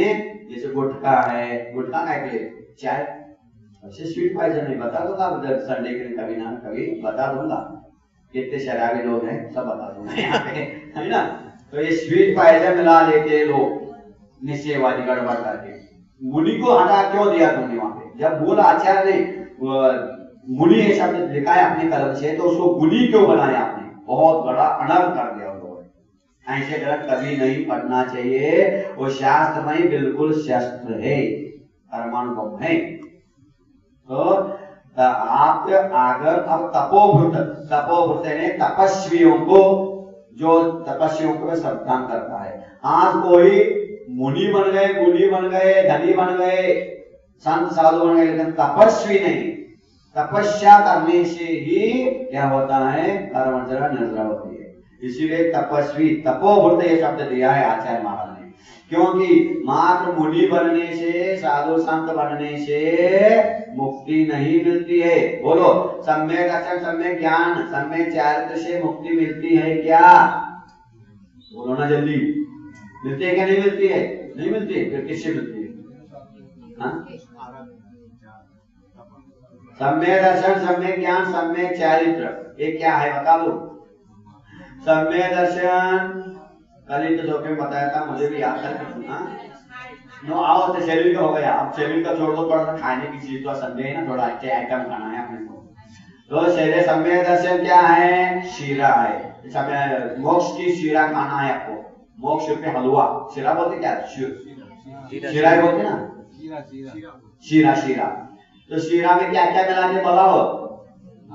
[SPEAKER 1] जैसे गुटखा है, गुटखा खाए के लिए चाय, वैसे स्वीट पॉइजन नहीं। बता दूंगा संडे के दिन कभी ना कभी बता दूंगा, कितने शराबी लोग हैं सब बता दूंगा यहाँ पे, है ना। तो ये स्वीट पॉइजन मिला लेते लोग निश्चय वाली गड़बड़ करके। मुनि को हटा क्यों दिया तुमने वहां पे? जब मूल आचार्य ने मुनि ये शब्द लिखा है अपने कलम से, तो उसको गुनी क्यों बनाया आपने? बहुत बड़ा अनर्थ कर दिया उन लोगों ने। ऐसे ग्रंथ कभी नहीं पढ़ना चाहिए, वो शास्त्र में बिल्कुल शस्त्र है, परमाणु है। तो आप अगर अब तपोभूत ने तपस्वियों को, जो तपस्वियों को सावधान करता है। आज कोई मुनि बन गए, गुनी बन गए, धनी बन गए, संत साधु बन गए, लेकिन तपस्वी नहीं। तपस्या करने से ही क्या होता है? कर्मचरण निर्जरा होती है। इसीलिए तपस्वी, तपोभूत ये शब्द दिया है आचार्य महाराज ने, क्योंकि मात्र मुनि बनने से, साधु संत बनने से मुक्ति नहीं मिलती है। बोलो, सम्यक दर्शन, सम्यक ज्ञान, सम्यक चारित्र से मुक्ति मिलती है क्या? बोलो ना जल्दी, मिलती है क्या? नहीं मिलती है, नहीं मिलती है, फिर किससे मिलती है? हाँ? सम्यक दर्शन, सम्यक ज्ञान, सम्यक चारित्र, ये क्या है बता दो। सम्यक दर्शन कल ही तो धोखे में बताया था, मुझे भी याद करके सुना। नो आओ तो शरीर का हो गया, अब शरीर का छोड़ दो, थोड़ा सा खाने की चीज, तो संडे है ना, थोड़ा अच्छे आइटम खाना है अपने को। तो शरीर सम्यक दर्शन क्या है? शीरा है, मोक्ष की शीरा खाना है आपको। मोक्ष पे हलवा, शीरा बोलते क्या? शीरा ही बोलते ना, शीरा। तो शीरा में क्या क्या मिला के बताओ?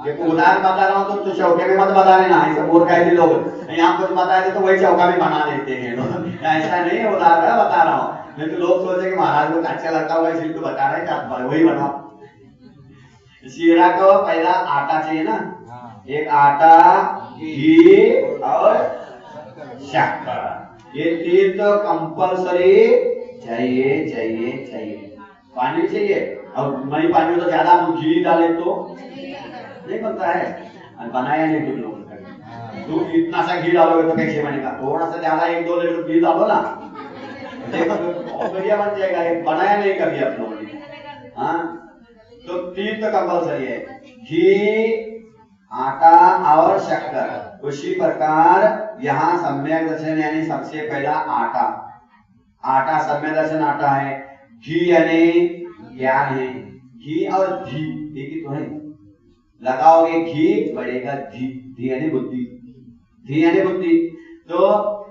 [SPEAKER 1] एक उदाहरण बता रहा हूँ, तो चौके में मत बता लेना, ऐसे मूर्ख लोग यहाँ कुछ बता दे तो वही चौका में बना लेते हैं लोग। ऐसा नहीं, उदाहरण बता रहा हूँ, नहीं तो लोग सोचे कि महाराज को अच्छा लगता होगा इसलिए तो बता रहे हैं, वही बनाओ। शीरा को पहला आटा चाहिए ना, एक आटा, घी और शक्कर, ये तीन तो कंपलसरी चाहिए। पानी चाहिए, और नहीं पानी तो ज्यादा घी डाले तो नहीं बनता है, बनाया नहीं तुम लोगों ने। तुम इतना सा घी डालोगे तो कैसे बनेगा? थोड़ा सा ज्यादा 1-2 लीटर घी डालो ना, देखो बहुत बढ़िया बन जाएगा। बनाया नहीं कभी आप लोगों ने। हाँ, तो तीन तो कंपलसरी है, घी, आटा और शक्कर। उसी प्रकार यहाँ सम्यक दर्शन यानी सबसे पहला आटा सम्यक दर्शन आटा है, घी यानी ज्ञान है, घी और घी एक ही तो है। लगाओगे घी बढ़ेगा घी यानी बुद्धि, तो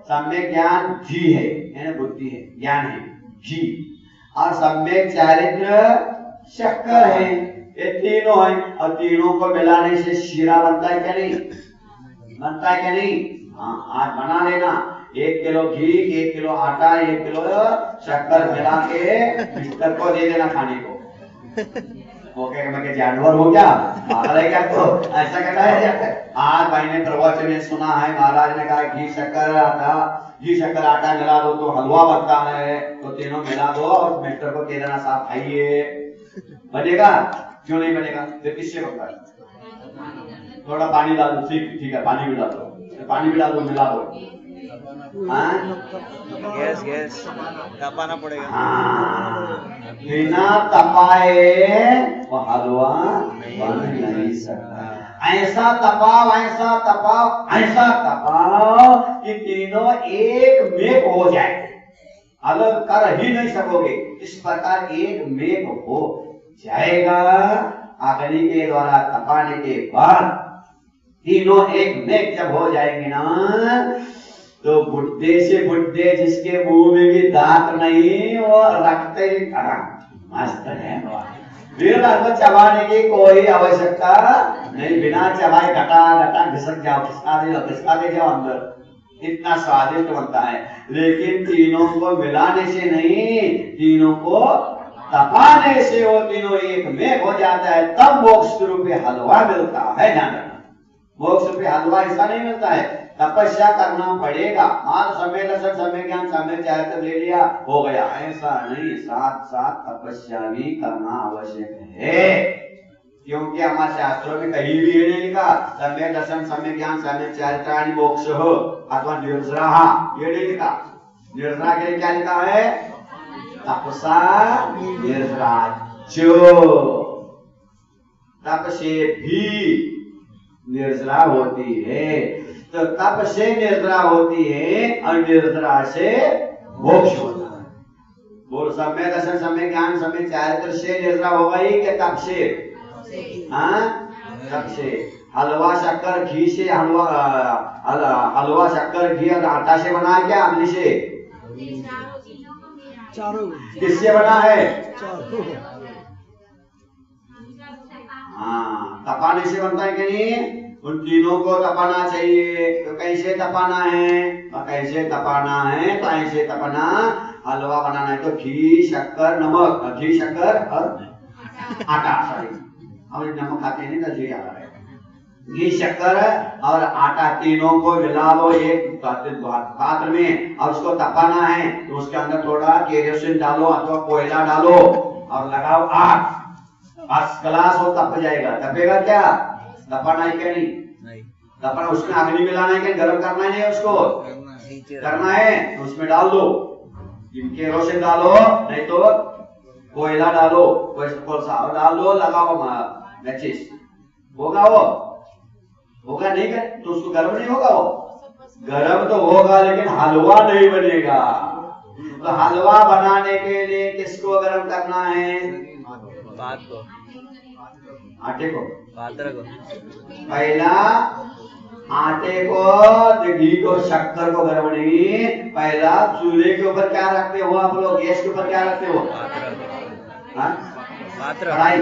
[SPEAKER 1] सम्यक ज्ञान घी है यानी बुद्धि है, ज्ञान है घी, और सम्यक चारित्र शक्कर है। ये तीनों है, और तीनों को मिलाने से शीरा बनता है क्या? नहीं बनता है क्या? नहीं। हाँ, आज बना लेना, 1 किलो घी, 1 किलो आटा, 1 किलो शक्कर मिला के बिस्तर को दे देना खाने को। ओके, मैं जानवर हो क्या? पागल है क्या? तो ऐसा कहता है। आज भाई ने प्रवचन में सुना है, महाराज ने कहा घी शक्कर आटा मिला दो तो हलवा बनता है, तो तीनों मिला दो और मिस्टर को कह देना साहब खाइए, बनेगा? क्यों नहीं बनेगा? फिर किससे बनता है? थोड़ा पानी डाल दो, ठीक है, पानी भी डाल दो, मिला दो।
[SPEAKER 2] गैस तपाना पड़ेगा।
[SPEAKER 1] बिना तपाए वो हलवा बन नहीं सकता। ऐसा तपाओ कि तीनों एक मेक हो जाए, अलग कर ही नहीं सकोगे। इस प्रकार एक मेक हो जाएगा। अग्नि के द्वारा तपाने के बाद तीनों एक मेक जब हो जाएंगे ना, तो बुड्ढे से बुड्ढे जिसके मुंह में भी दांत नहीं, वो रखते ही मस्त है। फिर आपको चबाने की कोई आवश्यकता नहीं, बिना चबाए घटा घिसक जाओ, खिसका दे जाओ अंदर, इतना स्वादिष्ट बनता है। लेकिन तीनों को मिलाने से नहीं, तीनों को तपाने से वो तीनों एक में हो जाता है, तब मोक्ष रूपी हलवा मिलता है। ध्यान रखना, मोक्ष रूपी हलवा ऐसा नहीं मिलता है, तपस्या करना पड़ेगा। मान समय दर्शन, समय ज्ञान, समय चारित्र ले लिया, हो गया, ऐसा नहीं, साथ साथ तपस्या भी करना आवश्यक है। क्योंकि हमारे शास्त्रों में कहीं भी ये नहीं लिखा सम्यक दर्शन, सम्यक ज्ञान, सम्यक चारित्राणि मोक्ष हो अथवा निर्जरा, ये नहीं लिखा। निर्जरा के लिए क्या लिखा है? तपसा निर्जरा, जो तप से भी निर्जरा होती है। तो तप से निर्जरा होती है और निर्जरा से मोक्ष होता है। बोल सम्यक दर्शन, सम्यक ज्ञान, सम्यक चारित्र से निर्जरा होगा ही क्या? तप से। हाँ, तप से। हलवा शक्कर घी से, हलवा शक्कर घी और आटा से बना है क्या? अमली से?
[SPEAKER 3] चारों
[SPEAKER 1] किससे बना है?
[SPEAKER 3] चारों।
[SPEAKER 1] हाँ, तपाने से बनता है कि नहीं? उन तीनों को तपाना चाहिए। तो कैसे तपाना है? और कैसे तपाना है? तो ऐसे तपाना। हलवा बनाना है तो घी, शक्कर, नमक, घी, शक्कर और आटा, सॉरी हम नमक खाते नहीं तो घी आ रहा है। घी, शक्कर और आटा तीनों को मिला लो एक पात्र में और उसको तपाना है। तो उसके अंदर थोड़ा केरोसिन डालो अथवा कोयला डालो और लगाओ आग। फर्स्ट क्लास हो तप जाएगा। तपेगा क्या? तपाना है क्या? नहीं तपाना। उसमें अग्नि मिलाना है क्या? गर्म करना है नहीं उसको? करना है तो उसमें डाल दो, केरोसिन डालो नहीं तो कोयला डालो, कोलसा डाल दो, लगाओ मैचिस। होगा वो? होगा नहीं कर तो उसको गर्म नहीं होगा। वो गर्म तो होगा लेकिन हलवा नहीं बनेगा। तो हलवा बनाने के लिए किसको गर्म करना है?
[SPEAKER 2] बात को,
[SPEAKER 1] आटे को,
[SPEAKER 2] पात्र को।
[SPEAKER 1] पहला आटे को, घी को, शक्कर को गर्म नहीं। पहला चूल्हे के ऊपर क्या रखते हो आप लोग? गैस के ऊपर क्या रखते हो?
[SPEAKER 2] पात्र,
[SPEAKER 1] कढ़ाई।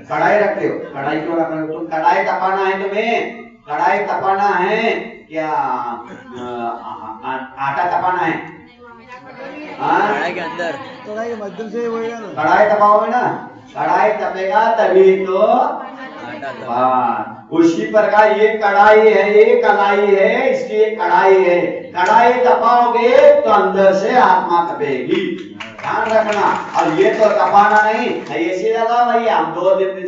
[SPEAKER 1] कढ़ाई रखते हो। कढ़ाई क्यों रख रहे हो? तुम कढ़ाई तपाना है, तुम्हें कढ़ाई तपाना है क्या? आटा तपाना है?
[SPEAKER 2] कढ़ाई के अंदर,
[SPEAKER 3] कढ़ाई के माध्यम से होएगा ना।
[SPEAKER 1] कढ़ाई तपाओगे ना, कढ़ाई तपेगा तभी तो
[SPEAKER 2] आटा तप।
[SPEAKER 1] उसी प्रकार ये कढ़ाई है, ये कलाई है, इसकी ये कढ़ाई है। कढ़ाई तपाओगे तो अंदर से आत्मा तपेगी, ध्यान रखना। और ये तो तपाना नहीं, एसी लगा भैया, हम 2 दिन में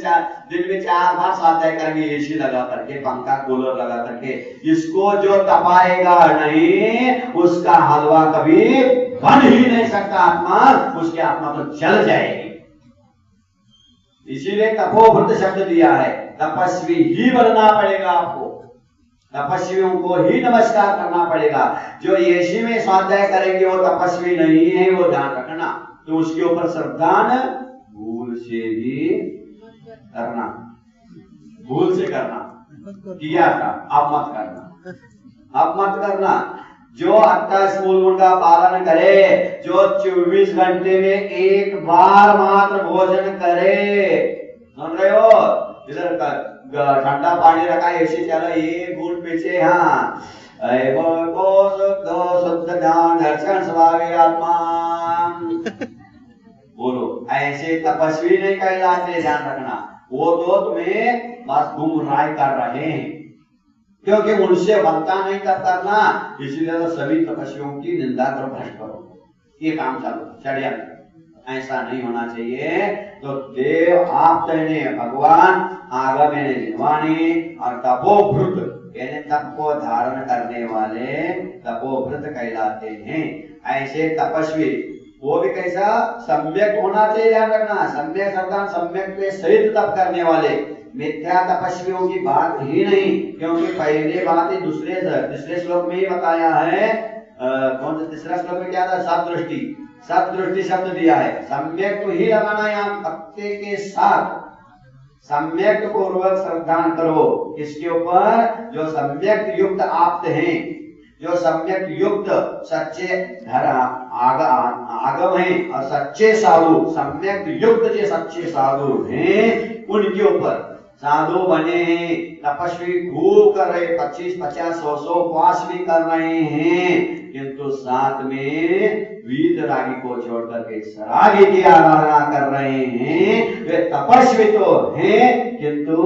[SPEAKER 1] 4 बार स्वाध्याय करेंगे एसी लगा करके, पंखा कूलर लगा करके। इसको जो तपाएगा नहीं उसका हलवा कभी बन ही नहीं सकता। आत्मा, उसकी आत्मा तो जल जाएगी। इसीलिए तपोवृत शब्द दिया है। तपस्वी ही बनना पड़ेगा आपको, तपस्वियों को ही नमस्कार करना पड़ेगा। जो एसी में स्वाध्याय करेंगे वो तपस्वी नहीं है, वो ध्यान रखना। तो उसके ऊपर श्रद्धान भूल से भी करना, भूल से करना, किया था अब मत करना, अब मत करना। जो 28 मूल का पालन करे, जो 24 घंटे में एक बार मात्र भोजन करे, सुन रहे हो? इधर ठंडा पानी रखा, एसी चलो, ये गुण पीछे। हाँ, शुद्ध ज्ञान दर्शन स्वामी आत्मा बोलो। ऐसे तपस्वी नहीं कहलाते, ध्यान रखना। वो तो तुम्हें बस गुमराह कर रहे हैं, क्योंकि उनसे बनता नहीं तब करना। इसीलिए तो सभी तपस्वियों की निंदा करो, भ्रष्ट करो, ये काम चालू षड्यंत्र। ऐसा नहीं होना चाहिए। तो देव आप कहने भगवान, आगम यानी जिनवाणी और तपोभृत यानी तप को धारण करने वाले तपोभृत कहलाते हैं। ऐसे तपस्वी वो भी कैसा? सम्यक होना चाहिए, ध्यान रखना। सम्यक अर्थात सम्यक के सहित तप करने वाले, मिथ्या तपस्वियों की बात ही नहीं। क्योंकि पहले बात ही दूसरे श्लोक में ही बताया है। कौन सा तीसरा श्लोक में क्या था? सदृष्टि, सदृष्टि शब्द दिया है। सम्यक तो ही लगाना यहाँ पत्ते के साथ, सम्यक पूर्वक श्रद्धा करो। इसके ऊपर जो सम्यक युक्त आप्त हैं, जो सम्यक युक्त सच्चे आगम हैं और सच्चे साधु, सम्यक युक्त जो सच्चे साधु हैं, उनके ऊपर साधु बने हैं, तपस्वी खूब कर रहे, 25, 50, 100 उपवास भी कर रहे हैं, किंतु साथ में वीतरागी को छोड़ करके सरागी की आराधना कर रहे हैं। वे तपस्वी तो हैं, किंतु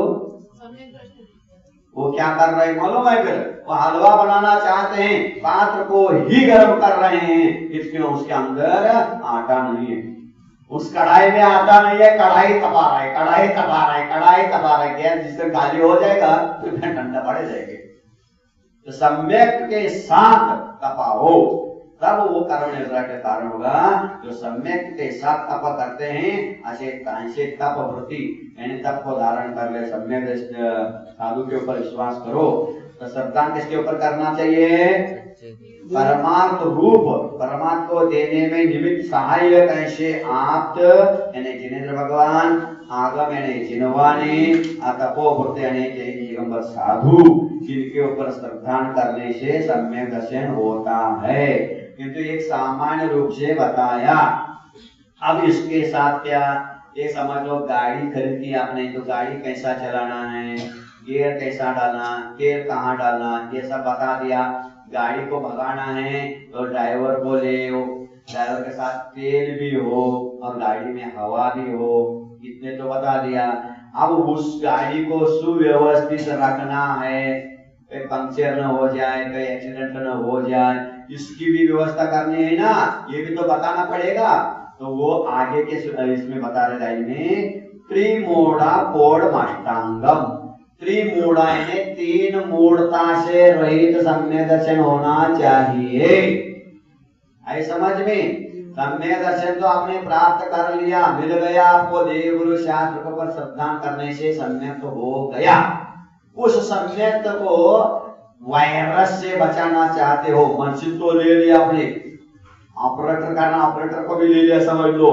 [SPEAKER 1] वो क्या कर रहे हैं मालूम है? फिर वो हलवा बनाना चाहते हैं, पात्र को ही गर्म कर रहे हैं, इसलिए उसके अंदर आटा नहीं है। उस कढ़ाई में आता नहीं है, कढ़ाई तपा रहा है, कढ़ाई तपा रहा है, कढ़ाई तपा रहा है। गैस जिस दिन खाली हो जाएगा तो ठंडा पड़ जाएगा। तो सम्यक के साथ तपाओ, तब वो कर्म निद्रा के कारण होगा। जो सम्यक के साथ तप करते हैं ऐसे तप वृत्ति यानी तप को धारण कर ले। सम्यक साधु के ऊपर विश्वास करो। तो श्रद्धा किसके ऊपर करना चाहिए? परमार्थ रूप, परमात्मा को देने में निमित्त सहायक ऐसे आप यानी जिनेन्द्र भगवान, आगम यानी जिनवानी, तपोवृत्ति यानी दिगंबर साधु, जिनके ऊपर श्रद्धा करने से सम्यक दर्शन होता है। किंतु एक सामान्य रूप से बताया। अब इसके साथ क्या, ये समझ लो गाड़ी खरीदी आपने, तो गाड़ी कैसा चलाना है, गियर कैसा डालना, गियर कहाँ डालना, ये सब बता दिया। गाड़ी को भगाना है तो ड्राइवर को ले, ड्राइवर के साथ तेल भी हो और गाड़ी में हवा भी हो, इतने तो बता दिया। अब उस गाड़ी को सुव्यवस्थित रखना है, कहीं पंक्चर न हो जाए, कहीं एक्सीडेंट न हो जाए, इसकी भी व्यवस्था करनी है ना, ये भी तो बताना पड़ेगा। तो वो आगे के इसमें बता रहे लाइन में, त्रिमूढ़ा पोड़ माष्टांगम। त्रिमूढ़ा यानी तीन मूढ़ता से रहित सम्यक दर्शन होना चाहिए। आई समझ में? सम्यक दर्शन तो आपने प्राप्त कर लिया, मिल गया आपको, देव गुरु शास्त्र पर श्रद्धा करने से सम्यक हो गया। उस सम्यक को वायरस से बचाना चाहते हो, मशीन तो ले लिया आपने, ऑपरेटर करना, ऑपरेटर को भी ले लिया, समझ लो,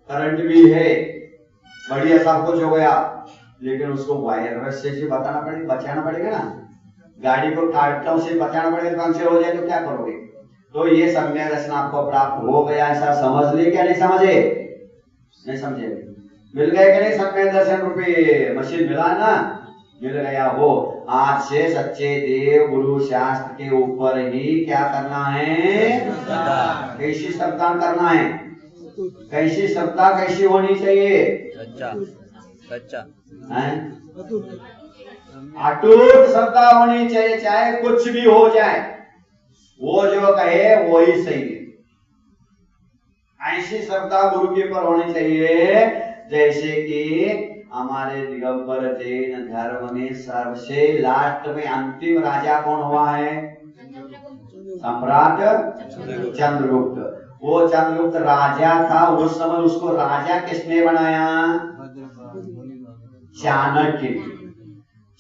[SPEAKER 1] करंट भी है, बढ़िया सब कुछ हो गया, लेकिन उसको वायरस से बचाना पड़ेगा ना। गाड़ी को कार्टों से बचाना पड़ेगा, पंक्चर हो जाए तो क्या करोगे? तो ये सम्यक दर्शन आपको प्राप्त हो गया, ऐसा समझ ले। क्या नहीं समझे? नहीं समझे? मिल गए कि नहीं? सम्यक दर्शन रूपी मशीन मिला ना, मिल गया हो। आज से सच्चे देव गुरु शास्त्र के ऊपर ही क्या करना है? कैसी श्रद्धा करना है? कैसी श्रद्धा कैसी होनी चाहिए?
[SPEAKER 2] सच्चा
[SPEAKER 1] अटूट श्रद्धा होनी चाहिए, चाहे कुछ भी हो जाए, वो जो कहे वो ही सही है। ऐसी श्रद्धा गुरु के ऊपर होनी चाहिए जैसे कि हमारे दिगंबर जैन धर्म में सबसे लास्ट में अंतिम राजा कौन हुआ है? सम्राट चंद्रगुप्त। वो चंद्रगुप्त राजा था, उस समय उसको राजा किसने बनाया? चाणक्य।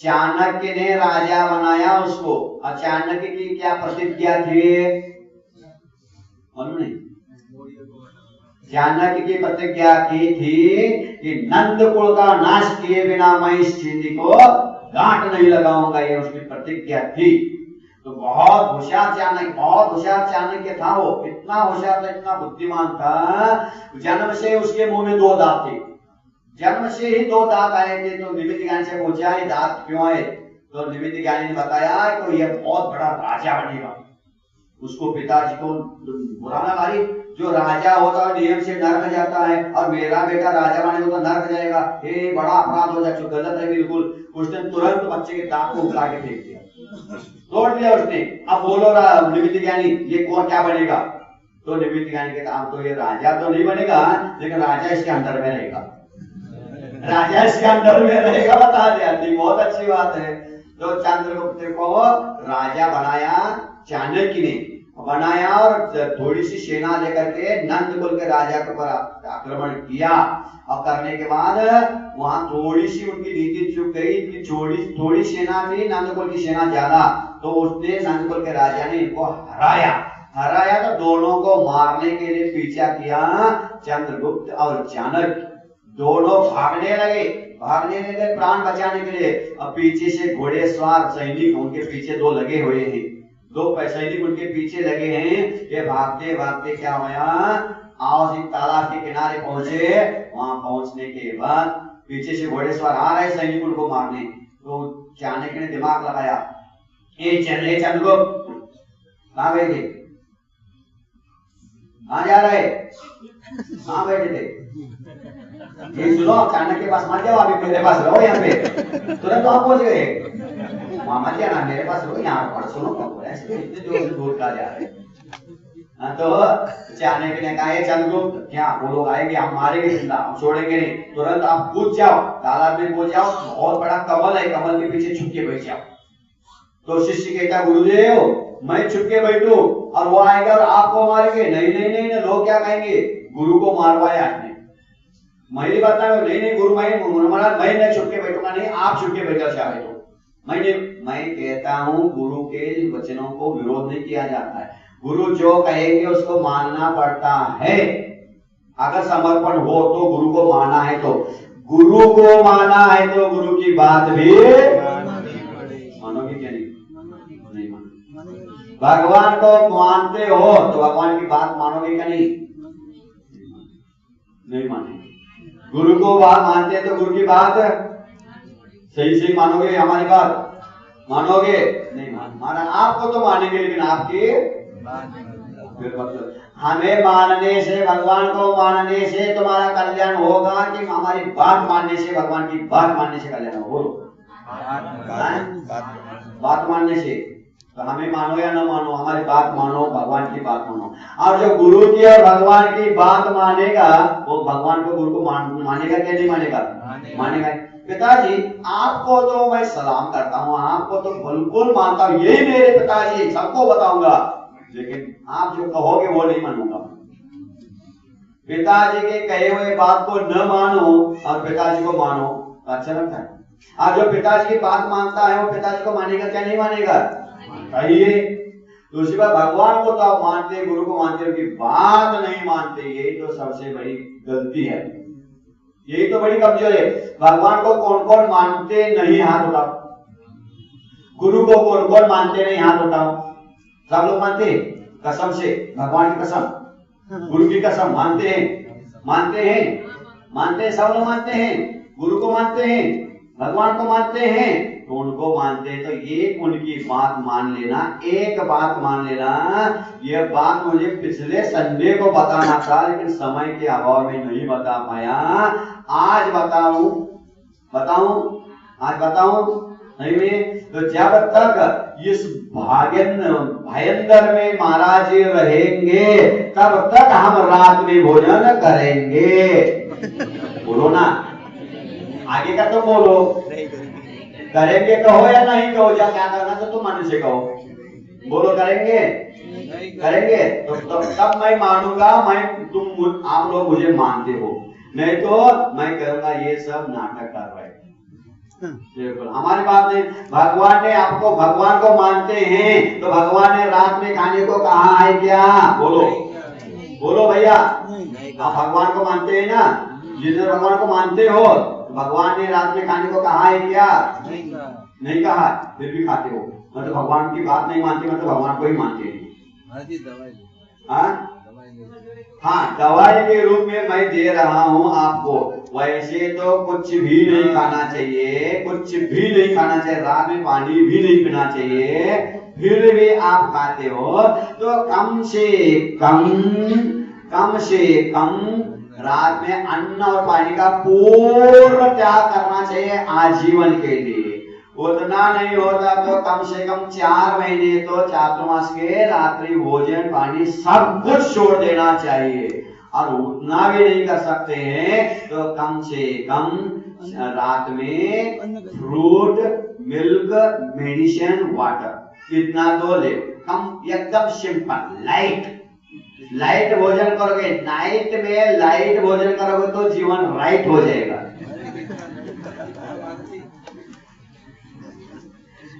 [SPEAKER 1] चाणक्य ने राजा बनाया उसको। और चाणक्य की क्या प्रतिज्ञा थी? मालूम नहीं? चाणक्य की प्रतिज्ञा की थी कि नंद कुल का नाश किए बिना मैं इस चीनी को गांठ नहीं लगाऊंगा, ये उसकी प्रतिज्ञा थी। तो बहुत होशियार चाणक्य, बहुत होशियार चाणक्य था वो, इतना होशियार था, इतना बुद्धिमान था। जन्म से उसके मुंह में दो दांत थे, जन्म से ही दो दांत आए थे। तो निमित्त ज्ञानी से पूछा ये दांत क्यों आए? तो निमित्त ज्ञानी ने बताया तो ये बहुत बड़ा राजा बनेगा। उसको पिताजी को बुरा ना भाई, जो राजा होता है नियम से नर्क जाता है, और मेरा बेटा राजा बनेगा तो नर्क जाएगा, ये बड़ा अपराध हो जाए, गलत है बिल्कुल। उसने तुरंत बच्चे के दांत को उठा के फेंक दिया, तोड़ दिया उसने। अब बोलो निमित्त ज्ञानी ये कौन क्या बनेगा? तो निमित्त ज्ञानी कहता अब तो ये राजा तो नहीं बनेगा, लेकिन राजा इसके अंदर में रहेगा, राजा इसके अंदर में रहेगा। बता दिया, बहुत अच्छी बात है। तो चंद्रगुप्त को राजा बनाया, चाणक्य ने बनाया, और थोड़ी सी सेना लेकर के नंद कुल के राजा के ऊपर आक्रमण किया। और करने के बाद वहां थोड़ी सी उनकी नीति चुक गई कि थोड़ी सेना थी, नंद कुल की सेना ज्यादा। तो उसने नंद कुल के राजा ने इनको हराया तो दोनों को मारने के लिए पीछा किया। चंद्रगुप्त और चाणक्य दोनों भागने लगे प्राण बचाने के लिए। अब पीछे से घोड़ेसवार सैनिक उनके पीछे दो लगे हुए हैं, दो सैनिक उनके पीछे लगे हैं। ये भागते भागते क्या हुआ, आओ तालाब के किनारे पहुंचे। वहां पहुंचने के बाद पीछे से घोड़ेसवार आ रहे सैनिक उनको मारने। तो चाणक्य ने दिमाग लगाया, ये चंद्रगुप्त कहाँ गए थे, कहाँ जा रहे, कहाँ बैठे थे? ये सुनो, चाणक्य के पास मत जाओ, अभी मेरे पास रहो यहाँ पे। तुरंत आप पहुंच गए, वहां मत जाना, मेरे पास रहो यहाँ पर सुनो। ऐसे इतने दूर से दूर कहा जा रहे, तो जाने के लिए कहा चंद्रगुप्त क्या वो लोग आएंगे, हम मारेंगे जिंदा, हम छोड़ेंगे नहीं, तुरंत आप कूद जाओ, तालाब में कूद जाओ, बहुत बड़ा कमल है, कमल के पीछे छुप के बैठ जाओ। तो शिष्य कहता गुरुदेव मैं छुप के बैठूं और वो आएगा और आपको मारेंगे? नहीं नहीं नहीं, लोग क्या कहेंगे, गुरु को मारवाया आपने। मैं नहीं बताऊंगा, नहीं नहीं गुरु मैं छुप के बैठूंगा, नहीं आप छुप के बैठो चाहे तो। मैं कहता हूं गुरु के वचनों को विरोध नहीं किया जाता है, गुरु जो कहेंगे उसको मानना पड़ता है। अगर समर्पण हो तो गुरु को मानना है, तो गुरु को माना है तो गुरु की बात भी मानोगे क्या? नहीं मानोगे। भगवान को मानते हो तो भगवान की बात मानोगे क्या? नहीं मानेंगे। गुरु को बात मानते हैं तो गुरु की बात सही सही मानोगे, हमारी बात मानोगे? नहीं माना। आपको तो मानेंगे लेकिन आपकी मतलब हमें मानने से, भगवान को मानने से तुम्हारा कल्याण होगा कि हमारी बात मानने से, भगवान की बात मानने से कल्याण होगा? बोलो। बात मानने से, तो हमें मानो या न मानो, हमारी बात मानो, भगवान की बात मानो। और जो गुरु की और भगवान की बात मानेगा वो भगवान को, गुरु को मानेगा क्या? नहीं मानेगा? मानेगा। पिताजी आपको तो मैं सलाम करता हूँ, आपको तो बिल्कुल मानता हूँ, यही मेरे पिताजी, सबको बताऊंगा, लेकिन आप जो कहोगे वो नहीं मानूंगा। पिताजी के कहे हुए बात को न मानो और पिताजी को मानो, अच्छा लगता है? और जो पिताजी की बात मानता है वो पिताजी को मानेगा क्या? नहीं मानेगा? कहिए। तो उसी बात भगवान को तो आप मानते, गुरु को मानते, उनकी बात नहीं मानते, यही तो सबसे बड़ी गलती है, यही तो बड़ी कमजोरी है। भगवान को कौन कौन मानते नहीं, हाथ उठाओ। गुरु को कौन कौन मानते नहीं, हाथ उठाओ। सब लोग मानते हैं कसम से, भगवान की कसम, गुरु की कसम मानते हैं, मानते हैं, मानते हैं, सब लोग मानते हैं। गुरु को मानते हैं, भगवान को मानते हैं, तो उनको मानते हैं। तो एक उनकी बात मान लेना, एक बात मान लेना। यह बात मुझे पिछले संडे को बताना था लेकिन समय के अभाव में नहीं बता पाया। आज बताऊं आज बताऊं नहीं में। तो जब तक इस भयंदर में महाराज रहेंगे तब तक हम रात में भोजन करेंगे। बोलो ना, आगे का तो बोलो। करेंगे कहो या नहीं कहो, या क्या करना तो तुम मन से कहो। बोलो करेंगे? करेंगे तो तब मैं मानूंगा, आप लोग मुझे मानते हो, नहीं तो मैं कहूंगा ये सब नाटक कर रहे हैं। बिल्कुल हमारी बात नहीं। भगवान ने आपको, भगवान को मानते हैं तो भगवान ने रात में खाने को कहा है क्या? बोलो बोलो भैया, आप भगवान को मानते हैं ना? जिस भगवान को मानते हो भगवान ने रात में खाने को कहा है क्या? नहीं कहा, फिर भी खाते हो। मतलब भगवान की बात नहीं मानते, मतलब भगवान को ही मानते हैं। हाँ, दवाई के रूप में मैं दे रहा हूँ आपको। वैसे तो कुछ भी नहीं खाना चाहिए, कुछ भी नहीं खाना चाहिए, रात में पानी भी नहीं पीना चाहिए, फिर भी आप खाते हो। तो कम से कम रात में अन्न और पानी का पूर्ण त्याग करना चाहिए आजीवन के लिए। उतना नहीं होता तो कम से कम 4 महीने तो चातुर्मास के रात्रि भोजन पानी सब कुछ छोड़ देना चाहिए। और उतना भी नहीं कर सकते हैं तो कम से कम रात में फ्रूट, मिल्क, मेडिसिन, वाटर इतना तो ले। कम एकदम सिंपल लाइट भोजन करोगे, नाइट में लाइट भोजन करोगे तो जीवन राइट हो जाएगा।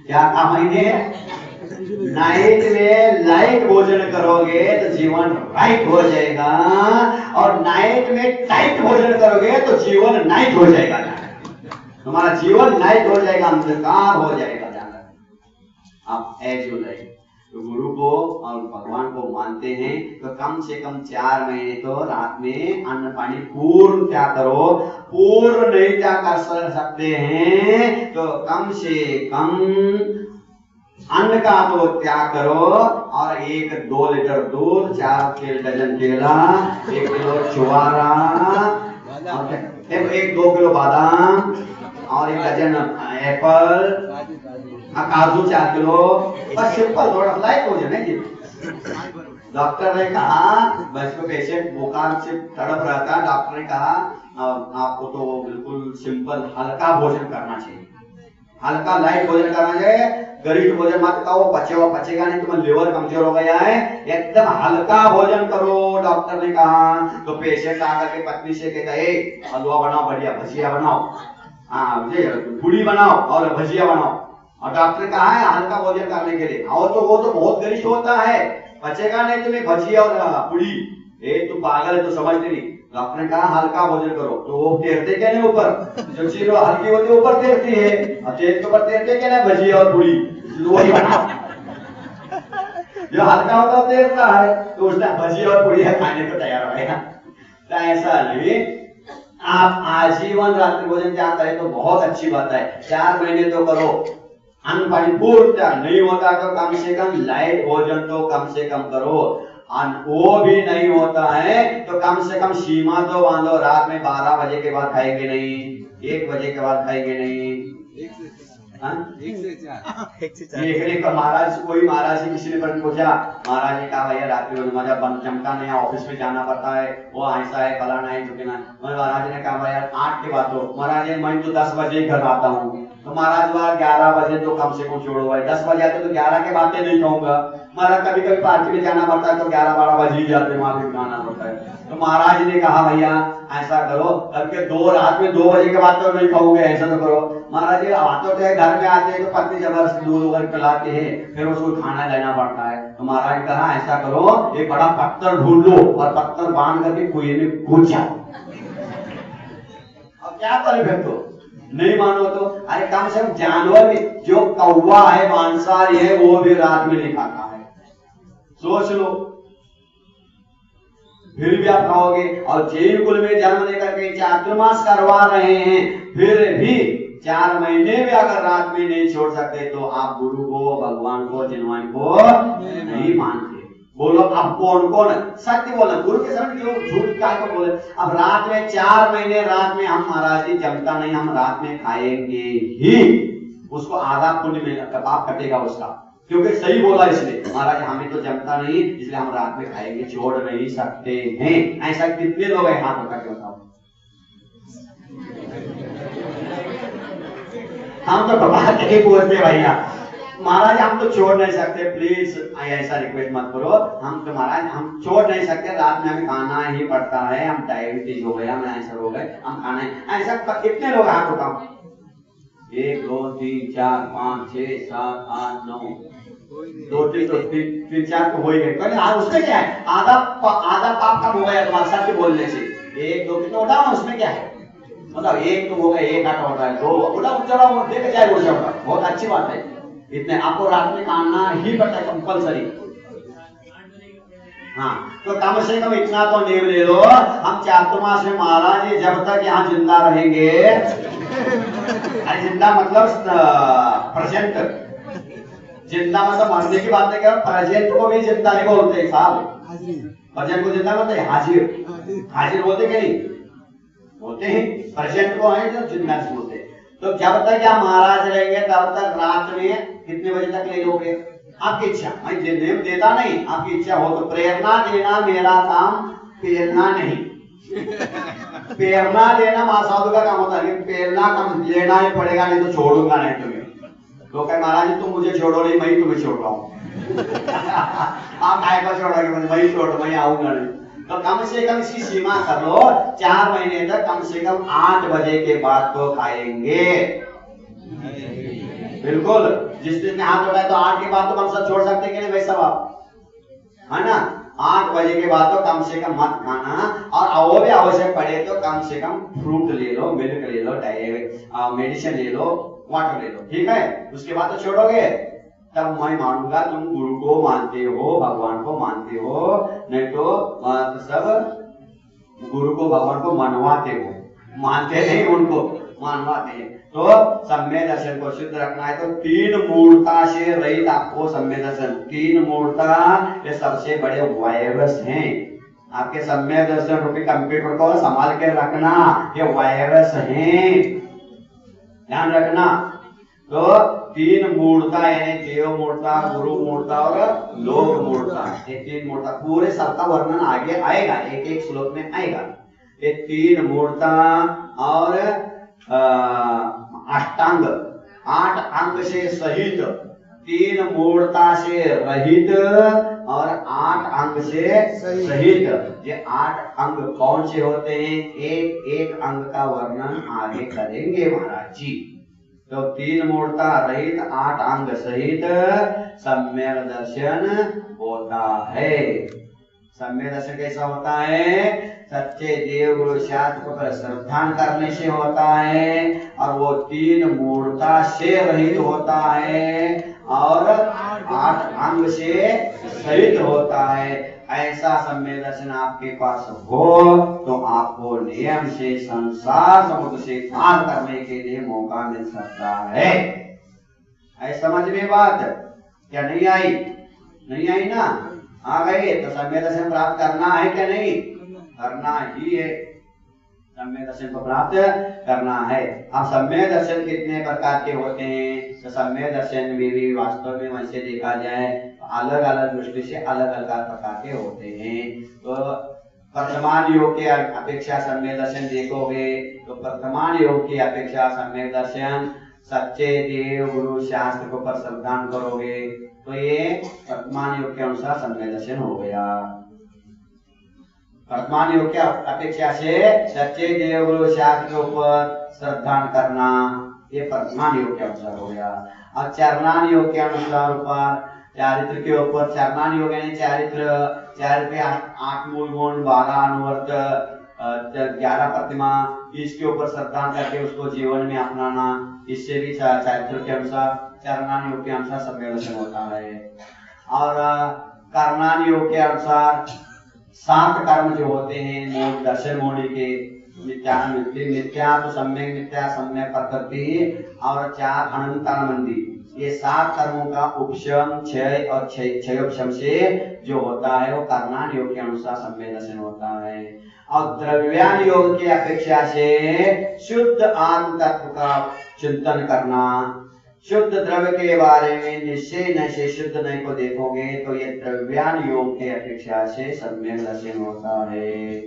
[SPEAKER 1] क्या कहा मैंने? नाइट में लाइट भोजन करोगे तो जीवन राइट हो जाएगा, और नाइट में टाइट भोजन करोगे तो जीवन नाइट हो जाएगा। तुम्हारा जीवन नाइट हो जाएगा, अंधकार हो जाएगा। आप ऐसे लाइट तो गुरु को और भगवान को मानते हैं तो कम से कम 4 महीने तो रात में अन्न पानी पूर्ण त्याग करो। पूर्ण नहीं त्याग कर सकते हैं तो कम से कम अन्न का तो त्याग करो, और 1-2 लीटर दूध, 4 डजन केला, 1 किलो छुआरा, 1-2 किलो बादाम और 1 डजन एप्पल, काजू 4 किलो, बस सिंपल थोड़ा लाइट भोजन है जी। डॉक्टर ने कहा बस पेशेंट बुखार से तड़प रहा था, डॉक्टर ने कहा आपको तो बिल्कुल सिंपल हल्का भोजन करना चाहिए, हल्का लाइट भोजन करना चाहिए, गरिष्ठ भोजन मत खाओ, पचेगा नहीं, तुम्हारा लिवर कमजोर हो गया है, एकदम हल्का भोजन करो डॉक्टर ने कहा। तो पेशेंट आकर के पत्नी से कहता है हलवा बनाओ, बढ़िया भजिया बनाओ, हाँ पूड़ी बनाओ और भजिया बनाओ। और डॉक्टर कहा है हल्का भोजन करने के लिए, और तो वो तो बहुत गरिष्ठ होता है, पचेगा नहीं तुम्हें भजिया और पूड़ी, तू पागल है तो समझते नहीं। डॉक्टर ने कहा हल्का भोजन करो, तो वो तैरते क्या नहीं ऊपर, जो चीज हल्की होती है ऊपर तैरती है, और तेल के ऊपर तैरते क्या नहीं भजिया और पूड़ी, वही बनाओ। जो हल्का होता है तैरता है, तो उसने भजिया और पूड़ी खाने को तैयार हो गया। तो ऐसा नहीं, आप आजीवन रात्रि भोजन क्या करें तो बहुत अच्छी बात है, 4 महीने तो करो, अन्न पानी पूर्ण नहीं होता तो कम से कम लाइट भोजन तो कम से कम करो, वो भी नहीं होता है तो कम से कम सीमा तो बांधो, रात में 12 बजे के बाद खाएंगे नहीं, 1 बजे के बाद खाएंगे नहीं, 1 से 4 महाराज, कोई महाराज जी किसी ने पर पूछा, महाराज ने कहा भैया रात्रि में मजा बंद जमता नहीं, ऑफिस में जाना पड़ता है, वो ऐसा है फलाना है झुकना। महाराज ने कहा भैया 8 के बाद तो, महाराज मैं तो 10 बजे घर आता हूँ। तो महाराज 11 बजे तो कम से कम छोड़ो भाई, 10 बजे आते तो 11 के बाद नहीं खाऊंगा। महाराज कभी कभी पार्टी में जाना पड़ता है तो 11-12 बजे ही जाते, वहां पे खाना पड़ता है। तो महाराज ने कहा भैया ऐसा करो, करके रात में 2 बजे के बाद तो नहीं खाओगे, ऐसा तो करो। महाराज जी आते थे घर में आते हैं तो पत्नी जबरदस्ती दूध वगैरह पिलाते हैं, फिर उसको खाना लेना पड़ता है। तो महाराज ने कहा ऐसा करो, एक बड़ा पत्थर ढूंढ लो और पत्थर बांध करके कुएं में कूद जाओ। अब क्या करे फिर तो नहीं मानो तो, अरे कम से कम जानवर भी, जो कौवा है मांसाहारी है वो भी रात में नहीं खाता है, सोच लो, फिर भी आप खाओगे। और जैन कुल में जन्म लेकर के चातुर्मास करवा रहे हैं, फिर भी 4 महीने भी अगर रात में नहीं छोड़ सकते तो आप गुरु को, भगवान को, जिनवान को नहीं मानते। बोलो अब कौन कौन सत्य बोला, गुरु के सामने क्यों झूठ काय को बोले। अब रात में 4 महीने रात में हम महाराज जी जमता नहीं, हम रात में खाएंगे ही, उसको आधा पुण्य में पाप कटेगा उसका, क्योंकि सही बोला इसलिए, महाराज हमें तो जमता नहीं इसलिए हम रात में खाएंगे, छोड़ नहीं सकते हैं। ऐसा कितने लोग हैं, हाथ उठा के बताओ। हम तो बात नहीं बोलते भैया, महाराज हम तो छोड़ नहीं सकते, प्लीज ऐसा रिक्वेस्ट मत करो, हम तो महाराज हम छोड़ नहीं सकते, रात में हमें खाना ही पड़ता है, हम डायबिटीज हो गए, हम ऐसा हो गए, हम खाना है। ऐसा कितने लोग हाथ उठाओ, 1 2 3 4 5 6 7 8 9 2 3 4 तो हो ही गए। उसमें क्या है, आधा पाप का हो गया तुम्हारा सत्य बोलने से। 1 2 तो उठाओ ना, उसमें क्या है, मतलब 1 तो हो गया, 1 आटा हो रहा है, 2 उठा चढ़ा देख जाए हो जाएगा, बहुत अच्छी बात है। इतने आपको रात में खाना ही पड़ता है कंपलसरी। हाँ तो कम से कम इतना तो नेम ले लो, हम चातुर्मास में महाराज जी जब तक यहाँ जिंदा रहेंगे, जिंदा मतलब प्रेजेंट, जिंदा मतलब मरने की बात नहीं कर, प्रेजेंट को भी जिंदा नहीं बोलते साहब, प्रेजेंट को जिंदा बोलते हैं, हाजिर बोलते कि नहीं बोलते हैं, प्रेजेंट को है जो जिंदा बोलते। तो जब तक यहाँ महाराज रहेंगे तब तक रात में कितने बजे तक ले लोगे, आपकी इच्छा, मैं नेम देता नहीं, आपकी इच्छा हो तो। प्रेरणा देना मेरा काम, प्रेरणा नहीं प्रेरणा देना महासाधु का काम होता है, प्रेरणा कम लेना ही पड़ेगा, नहीं तो छोड़ूंगा नहीं तुम्हें। तो कहे महाराज जी तुम मुझे छोड़ो नहीं, मैं तुम्हें छोड़ रहा हूँ आप काय को छोड़ोगे, मैं छोड़, मैं आऊंगा नहीं। तो कम से कम इसकी सीमा कर लो, 4 महीने तक कम से कम 8 बजे के बाद तो खाएंगे, बिल्कुल। जिस दिन में हाथ उठाए तो 8 के बाद तो हम सब छोड़ सकते कि नहीं भाई सब आप, है ना। 8 बजे के बाद तो कम से कम मत खाना, और वो भी आवश्यक पड़े तो कम से कम फ्रूट ले लो, मिल्क ले लो, मेडिसिन ले लो, वाटर ले लो, ठीक है। उसके बाद तो छोड़ोगे, तब मैं मानूंगा तुम गुरु को मानते हो, भगवान को मानते हो, नहीं तो सब गुरु को भगवान को मनवाते हो, मानते नहीं उनको, मनवाते हैं। तो सम्यक दर्शन को शुद्ध रखना है तो 3 मूर्ता से रहित आपको सम्यक दर्शन, 3 मूर्ता ये सबसे बड़े वायरस हैं। आपके सम्यक दर्शन रूपी कंप्यूटर को संभाल के रखना, ये वायरस हैं, ध्यान रखना। तो तीन मूर्ता यानी देव मूर्ता, गुरु मूर्ता और लोक मूर्ता, ये तीन मूर्ता पूरे सबका वर्णन आगे आएगा, एक एक श्लोक में आएगा। ये तीन मूर्ता और अष्टांग 8 अंग से सहित, तीन मूर्ता से रहित और 8 अंग से सहित। ये 8 अंग कौन से होते हैं, एक एक अंग का वर्णन आगे करेंगे महाराज जी। तो तीन मूर्ता रहित 8 अंग सहित सम्यक दर्शन होता है। सम्यक दर्शन कैसा होता है, सच्चे देव गुरु शास्त्र पर श्रद्धा करने से होता है, और वो तीन मूर्ता से रहित होता है और 8 अंग से सहित होता है। ऐसा सम्यक दर्शन आपके पास हो तो आपको नियम से संसार समुद्र से पार करने के लिए मौका मिल सकता है। ऐसा समझ में बात क्या नहीं आई? नहीं आई ना? आ गई तो सम्यक दर्शन प्राप्त करना है क्या नहीं? करना ही है, सम्यक दर्शन को प्राप्त करना है। अब सम्यक दर्शन कितने प्रकार के होते हैं, तो सम्यक दर्शन में भी वास्तव में वैसे देखा जाए अलग अलग दृष्टि से अलग अलग प्रकार के होते हैं। तो वर्तमान योग के अपेक्षा सम्यक दर्शन देखोगे तो वर्तमान योग की अपेक्षा सम्यक दर्शन, सच्चे देव गुरु शास्त्र को पर श्रद्धा करोगे तो ये वर्तमान योग के अनुसार सम्यक दर्शन हो गया। वर्तमान योग की अपेक्षा से सच्चे देव गुरु शास्त्र के ऊपर श्रद्धा करना ये वर्तमान योग के अनुसार हो गया। अब चरणान योग के अनुसार ऊपर चारित्र के ऊपर, चरणान योग यानी चारित्र 8 मूल गुण, 12 अनुवर्त, 11 प्रतिमा, इसके ऊपर श्रद्धा करके उसको जीवन में अपनाना, इससे भी चारित्र के अनुसार चरणान योग के अनुसार सम्यक दर्शन होता है। और कर्णान योग के अनुसार 7 कर्म जो होते हैं दर्शन मोड़ी के, मिथ्या तो सम्यक मिथ्या, सम्यक प्रकृति और 4 अनंतानंदी, ये 7 कर्मों का उपशम, क्षय और क्षयोपशम से जो होता है वो कर्णान योग के अनुसार सम्यक दर्शन होता है। और द्रव्यान योग की अपेक्षा से शुद्ध आत्म तत्व का चिंतन करना, शुद्ध द्रव्य के बारे में निश्चय नशे शुद्ध नहीं को देखोगे तो ये द्रव्यान योग के अपेक्षा से सम्यक दर्शन होता है।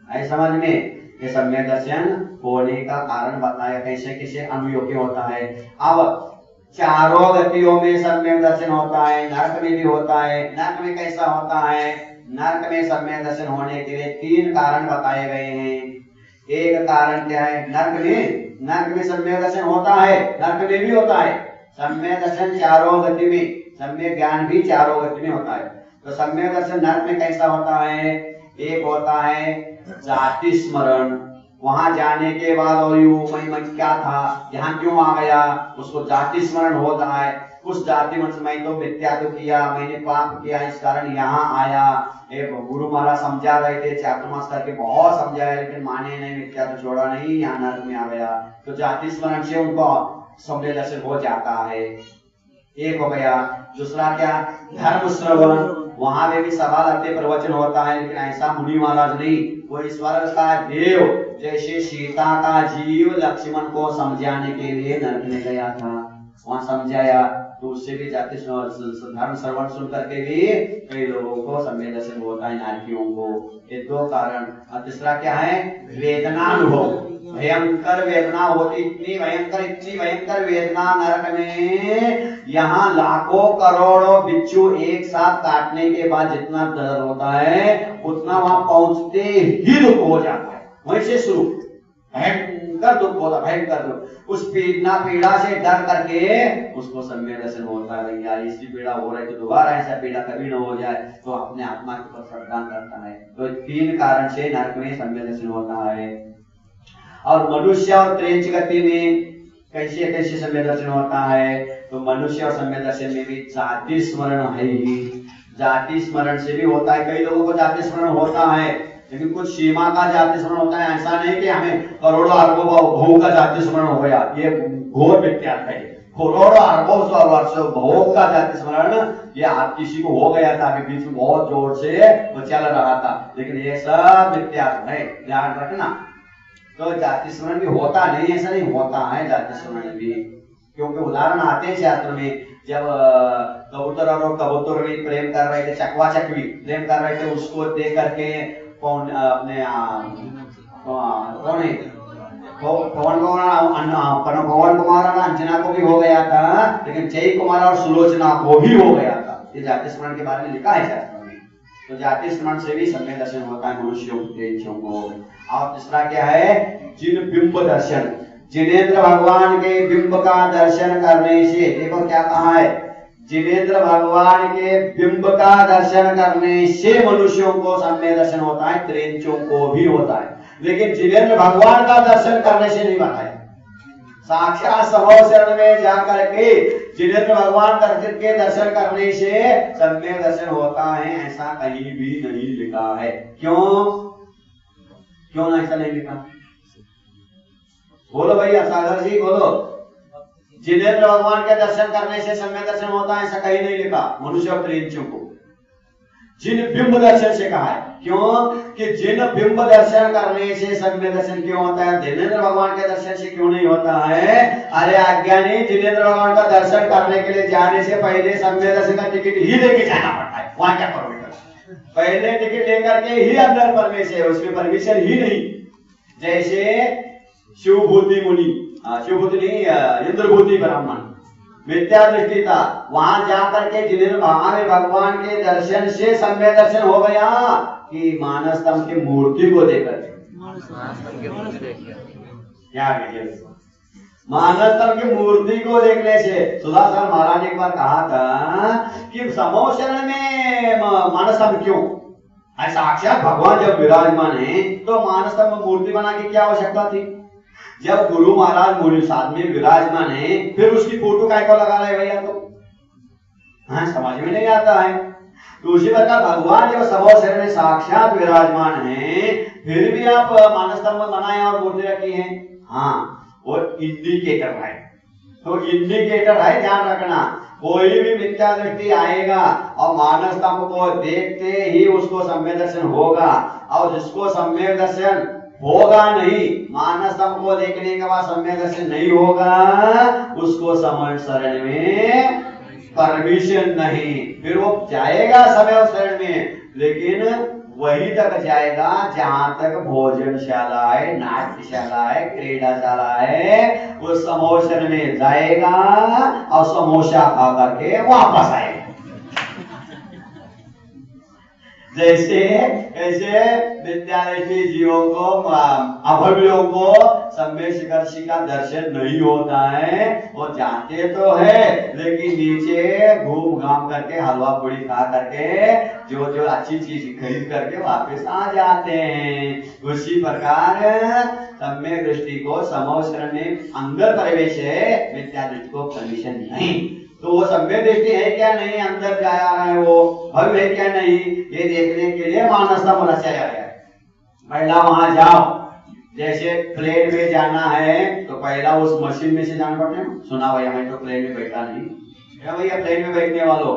[SPEAKER 1] ऐसा समझ में ये सम्यक दर्शन होने का कारण बताया कैसे कैसे अनुयोगी होता है। अब चारों गतियों में सम्यक दर्शन होता है, नरक में भी होता है। नरक में कैसा होता है, नरक में सम्यक दर्शन होने के लिए 3 कारण बताए गए हैं। एक कारण क्या है, नरक में सम्यक दर्शन होता है, नरक में भी होता है। सम्यक दर्शन चारों गति में, सम्यक ज्ञान भी चारों गति में होता है। तो सम्यक दर्शन नरक में कैसा होता है, एक होता है जाति स्मरण, वहां जाने के बाद और मैं क्या था, यहाँ क्यों आ गया, उसको जाति स्मरण होता है। उस जाति में मैं तो मिथ्या तो किया, मैंने पाप किया, इस कारण यहाँ आया। एक गुरु महाराज समझा रहे थे, चातुर्मास करके बहुत समझाया लेकिन माने नहीं, मिथ्या तो छोड़ा नहीं, यहाँ नरक में आ गया। तो जाति स्मरण से उनको सम्यक दर्शन हो जाता है, एक हो गया। दूसरा क्या, धर्म श्रवण, वहां में भी सभा लगते प्रवचन होता है, लेकिन ऐसा मुनि महाराज नहीं, वो ईश्वर का देव जैसे सीता का जीव लक्ष्मण को समझाने के लिए नरक में गया था, वहां समझाया, तो उससे भी जाति धर्म श्रवण सुन करके भी कई लोगों को सम्यक दर्शन होता है, नारकियों को। ये 2 कारण। और तीसरा क्या है, वेदना अनुभव, भयंकर वेदना होती, इतनी भयंकर वेदना नरक में, यहाँ लाखों करोड़ों बिच्छू एक साथ काटने के बाद जितना दर्द होता है उतना वहां पहुंचते ही दुख हो जाता है, वहीं से शुरू भयंकर दुख होता, भयंकर दुख। उस पीड़ा से डर करके उसको सम्यक दर्शन होता है, यार इसी पीड़ा हो रहा है तो दोबारा ऐसा पीड़ा कभी न हो जाए, तो अपने आत्मा के ऊपर श्रद्धा करता है। तो 3 कारण से नरक में सम्यक दर्शन होता है। और मनुष्य और त्रेंच गति में कैसे कैसे सम्यक दर्शन होता है, तो मनुष्य और सम्यक दर्शन में भी जाति स्मरण है ही, जाति स्मरण से भी होता है। कई लोगों को जाति स्मरण होता है, लेकिन कुछ सीमा का जाति स्मरण होता है, ऐसा नहीं कि हमें करोड़ों अरबों भोग का जाति स्मरण हो गया, ये घोर मिथ्या है। करोड़ों अरबों सौ वर्षों भोग का जाति स्मरण ये आप किसी को हो गया था, बीच में बहुत जोर से वो चल रहा था, लेकिन ये सब मिथ्या है, ध्यान रखना। तो जाति स्मरण भी होता नहीं, ऐसा नहीं होता है जाति स्मरण भी, क्योंकि उदाहरण आते हैं शास्त्र में, जब कबूतर और कबूतर भी प्रेम कर रहे थे, चकवा चकवी प्रेम कर रहे थे, उसको देख करके कौन अपने कौन है पवन कुमार और अंजना को भी हो गया था, लेकिन जय कुमार और सुलोचना को भी हो गया था। ये जाति स्मरण के बारे में लिखा है शास्त्र में। तो जाति स्मरण से भी सम्यक दर्शन होता है मनुष्यों को। और तीसरा क्या है, जिन बिंब दर्शन, जिनेंद्र भगवान के बिंब का दर्शन करने से, देखो क्या कहा है, जिनेंद्र भगवान के बिंब का दर्शन करने से मनुष्यों को सम्यक दर्शन होता है, त्रेंचों को भी होता है, लेकिन जिनेंद्र भगवान का दर्शन करने से नहीं बताया। साक्षात समूह शरण में जाकर के जिनेंद्र भगवान के दर्शन करने से सम्यक दर्शन होता है, ऐसा कहीं भी नहीं लिखा है। क्यों ऐसा नहीं लिखा? बोलो भैया, सागर जी बोलो। जिनेंद्र भगवान के दर्शन करने से सम्यक दर्शन होता है, ऐसा कहीं नहीं लिखा। मनुष्य और त्रिंचों को जिन बिंब दर्शन से कहा है। क्यों कि जिन बिंब दर्शन करने से सम्यक दर्शन क्यों होता है, जिनेंद्र भगवान के दर्शन से क्यों नहीं होता है? अरे अज्ञानी, जिनेंद्र भगवान का दर्शन करने के लिए जाने से पहले सम्यक दर्शन का टिकट ही लेके जाना पड़ता है। वहां क्या करोगे? पहले टिकट लेकर के ही अंदर प्रवेश है, उसमें परमिशन ही नहीं। जैसे शिवभूति मुनि, शिवभूति नहीं, इंद्रभूति ब्राह्मण मिथ्या दृष्टि था, वहां जाकर के जिनेंद्र भगवान के दर्शन से सम्यक दर्शन हो गया कि मानस तम की मूर्ति को देखकर क्या मानस तम की मूर्ति को देखने से। सुधाकर महाराज ने एक बार कहा था कि समूह शरण में मानस तम क्यों? साक्षात भगवान जब विराजमान है तो मानस तम मूर्ति बना के क्या आवश्यकता थी? जब गुरु महाराज मुनि साथ में विराजमान है, फिर उसकी फोटो काय को लगा रहे भैया? तो हाँ, समझ में नहीं आता है। तो उसी प्रकार भगवान जब समूह शरण में साक्षात विराजमान है, फिर भी आप मानस स्तंभ बनाए और मूर्ति रखी है। हाँ, वो इंडिकेटर है। तो इंडिकेटर है, ध्यान रखना। कोई भी मिथ्या दृष्टि आएगा और मानस स्तंभ को देखते ही उसको सम्यक दर्शन होगा, और जिसको सम्यक दर्शन होगा नहीं, मानस स्तंभ को देखने के बाद सम्यक दर्शन नहीं होगा, उसको समूह शरण में परमिशन नहीं। फिर वो जाएगा समूह शरण में, लेकिन वहीं तक जाएगा जहां तक भोजनशाला है, नाट्यशाला है, क्रीडाशाला है। वो समूह शरण में जाएगा और समोसा खा करके वापस आएगा। जैसे ऐसे विद्यार्थी जीवों को, अभव्यों को सम्यक शिखर का दर्शन नहीं होता है। वो जाते तो है, लेकिन नीचे घूम घाम करके हलवा पूड़ी खा करके जो अच्छी चीज खरीद करके वापस आ जाते हैं। उसी प्रकार सम्यक दृष्टि को समूह शरण में अंदर प्रवेश है, मिथ्या दृष्टि को परमिशन नहीं। तो वो सम्यक दृष्टि है क्या नहीं, अंदर जा रहा है, वो भव्य है क्या नहीं, ये देखने के लिए मानस स्तंभ रचा गया है। पहला वहां जाओ, जैसे प्लेन में जाना है तो पहला उस मशीन में से जाना पड़ता है। सुना भैया, मैं तो प्लेन में बैठा नहीं। क्या भैया, प्लेन में बैठने वालों,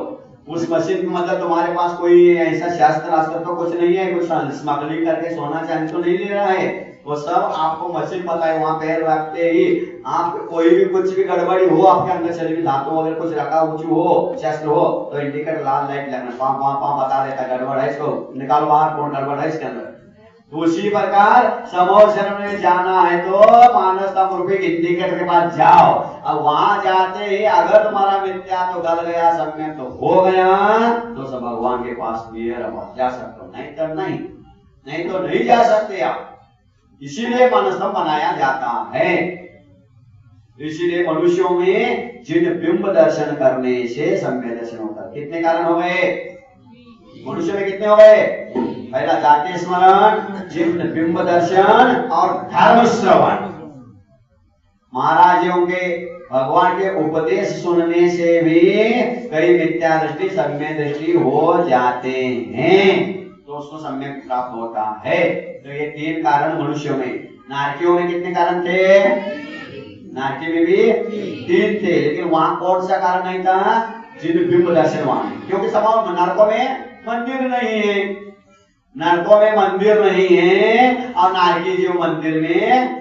[SPEAKER 1] उस मशीन में मतलब तुम्हारे पास कोई ऐसा शास्त्र तो कुछ नहीं है, कुछ स्मगलिंग करके सोना चांदी तो नहीं ले रहा है। वो सब आपको मशीन पता है, वहां पैर रखते ही आप कोई भी कुछ भी गड़बड़ी हो, आपके अंदर शरीर में धातु वगैरह कुछ रखा ऊंची हो, शस्त्र हो, तो इंडिकेटर लाल लाइट लगना, पां पां पां बता देता गड़बड़ है, इसको निकालो बाहर, कौन गड़बड़ है इसके अंदर। तो उसी प्रकार समूह शरण में जाना है तो मानस स्तंभ रूपी इंडिकेटर के पास जाओ। अब वहां जाते ही अगर तुम्हारा मिथ्या तो गल गया, सम्यक तो हो गया, तो सब भगवान के पास जा सकते हो, नहीं तो नहीं तो नहीं जा सकते आप। इसीलिए मानस स्तंभ बनाया जाता है। इसीलिए मनुष्यों में जिन बिंब दर्शन करने से सम्यक दर्शन होता है। कितने कारण हो गए मनुष्य में? कितने हो गए? पहला जाति स्मरण, जिन बिंब दर्शन और धर्म श्रवण। महाराजों के भगवान के उपदेश सुनने से भी कई मिथ्या दृष्टि सम्यक दृष्टि हो जाते हैं, तो उसको सम्यक प्राप्त होता है। तो ये 3 कारण मनुष्यों में। नारकियों में कितने कारण थे? नारकी में भी 3 थे, लेकिन वहां कौन सा कारण नहीं था? जिन बिंब दर्शन वहां, क्योंकि समाज नरकों में मंदिर नहीं है, नरकों में मंदिर नहीं है, और नारकी जीव मंदिर में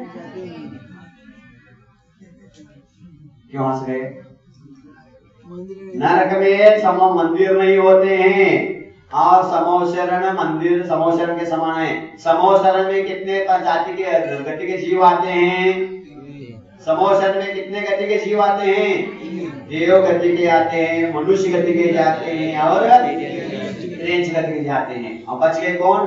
[SPEAKER 1] क्यों हंस गए? नरक में मंदिर नहीं होते हैं और समोशरण मंदिर समोशरण के समान है। समोशरण में कितने जाति के गति के जीव आते हैं? समोशरण में कितने गति के जीव आते हैं? देव गति के आते हैं, मनुष्य गति के जाते हैं और रेंज गति के जाते हैं। और बच गए कौन?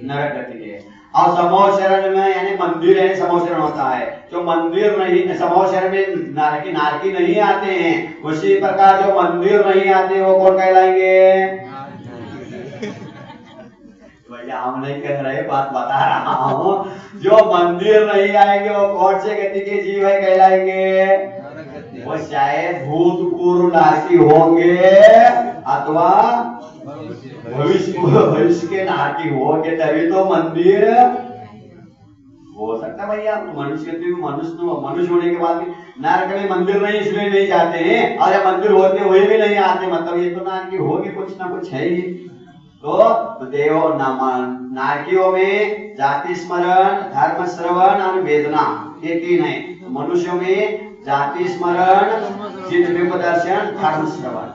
[SPEAKER 1] नरक गति के। और समोशरण में यानी मंदिर है, समोशरण होता है। जो मंदिर नहीं, समोशरण में नारकी नहीं आते हैं, उसी प्रकार जो मंदिर नहीं आते वो कौन कहलाएंगे? भैया हम नहीं कह रहे, बात बता रहा हूँ। जो मंदिर नहीं आएंगे वो कौन से गति के जीव है कहलाएंगे? वो चाहे भूतपूर्व नारकी होंगे अथवा भविष्य के नारकी होंगे, तभी तो मंदिर हो सकता है। भैया मनुष्य होने के बाद भी नरक में मंदिर नहीं इसलिए नहीं जाते हैं, और मंदिर होते हुए भी नहीं आते, मतलब ये तो नारकी होगी, कुछ ना कुछ है ही। तो देव नारकियों में जाति स्मरण, धर्म श्रवण और वेदना, ये तीन है। मनुष्यों में जाति स्मरण, चिन्ह दर्शन, धर्म श्रवण,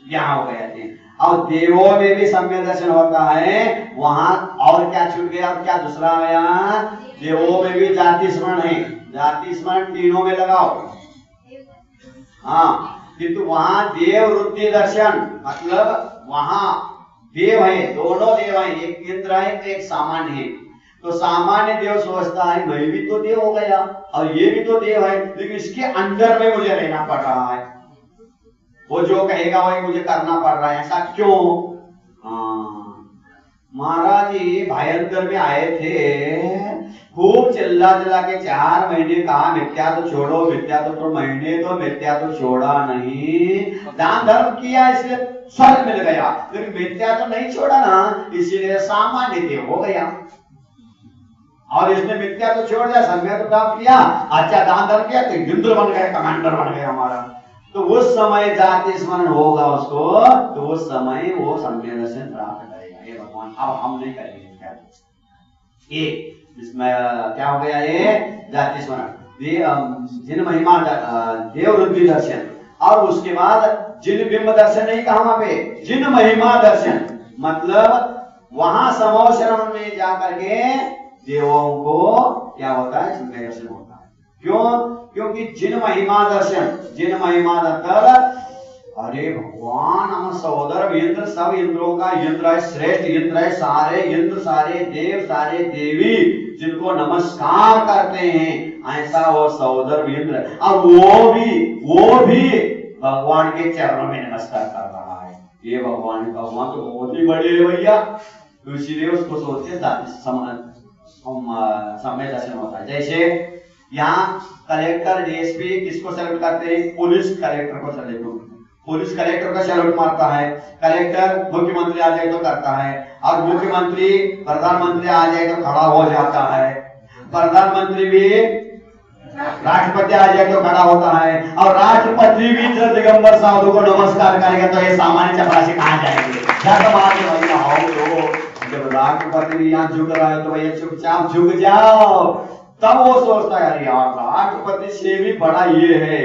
[SPEAKER 1] यहाँ हो गया थे। और देवों में भी सम्यक दर्शन होता है, वहां और क्या छूट गया और क्या दूसरा आया? देवों में भी जाति स्मरण है। जाति स्मरण तीनों में लगाओ, हाँ, किंतु वहां देव वृत्ति दर्शन, मतलब वहां देव है, दोनों देव है, एक इंद्र है तो एक सामान्य है। तो सामान्य देव सोचता है मैं भी तो देव हो गया और ये भी तो देव है, लेकिन इसके अंदर में मुझे रहना पड़ रहा है, वो जो कहेगा वही मुझे करना पड़ रहा है। ऐसा क्यों? महाराज जी भायंतर में आए थे, खूब चिल्ला चिल्ला के 4 महीने कहा मिथ्या तो छोड़ो, मिथ्या तो महीने तो मिथ्या तो छोड़ा नहीं, दान धर्म किया इसलिए स्वर्ग मिल गया, लेकिन मिथ्या तो नहीं छोड़ा ना, इसीलिए सामान्य देव हो गया। और इसने मिथ्या तो छोड़ दिया, सम्यक तो प्राप्त किया, अच्छा दान धर्म किया तो इंद्र बन गए, कमांडर बन गया हमारा। तो उस समय जाति स्मरण होगा उसको, तो उस समय वो सम्यक दर्शन प्राप्त करेगा। ये भगवान अब हम नहीं करेंगे। क्या इसमें क्या हो गया? ये जाति स्मरण, जिन महिमा देव वृद्धि दर्शन, और उसके बाद जिन बिंब दर्शन नहीं कहा वहां पे, जिन महिमा दर्शन, मतलब वहां समोशरण में जाकर के देवों को क्या होता है? सम्यक दर्शन होता है। क्यों? क्योंकि जिन महिमा दर्शन, जिन महिमा दर्शन, अरे भगवान हम सहोदर इंद्र, सब इंद्रों का इंद्र है, श्रेष्ठ इंद्र है, सारे इंद्र, सारे देव, सारे देवी जिनको नमस्कार करते हैं, ऐसा वो सहोदर इंद्र, और वो भी भगवान के चरणों में नमस्कार कर रहा है। ये भगवान तो बहुत ही बड़े है भैया, तो इसीलिए उसको सोचते सम्यक दर्शन होता है। जैसे यहाँ कलेक्टर डीएसपी किसको सेलेक्ट करते हैं? पुलिस कलेक्टर को सेलेक्ट, पुलिस कलेक्टर का सैल्यूट मारता है, कलेक्टर मुख्यमंत्री आ जाए तो करता है, और मुख्यमंत्री प्रधानमंत्री आ जाए तो खड़ा हो जाता है, प्रधानमंत्री भी राष्ट्रपति आ जाए तो खड़ा होता है, और राष्ट्रपति भी दिगंबर साधु को नमस्कार करेगा तो ये सामान्य चपरासी कहाँ जाएंगे? जब राष्ट्रपति भी यहाँ झुक रहा है तो भैया चुपचाप झुक जाओ। तब वो सोचता है यार राष्ट्रपति से भी बड़ा ये है,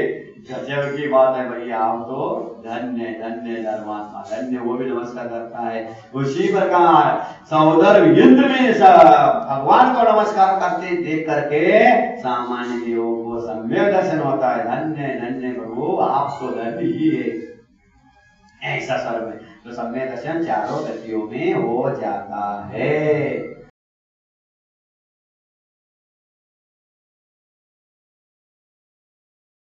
[SPEAKER 1] गजब की बात है भैया, हम तो धन्य धन्य धर्मात्मा धन्य, वो भी नमस्कार करता है। उसी प्रकार सहोदर इंद्र भी भगवान को नमस्कार करते देख करके सामान्य देवों को सम्यक दर्शन होता है। धन्य धन्य प्रभु, आप तो धन्य ही है। ऐसा सर्व में तो सम्यक दर्शन चारों गतियों में हो जाता है।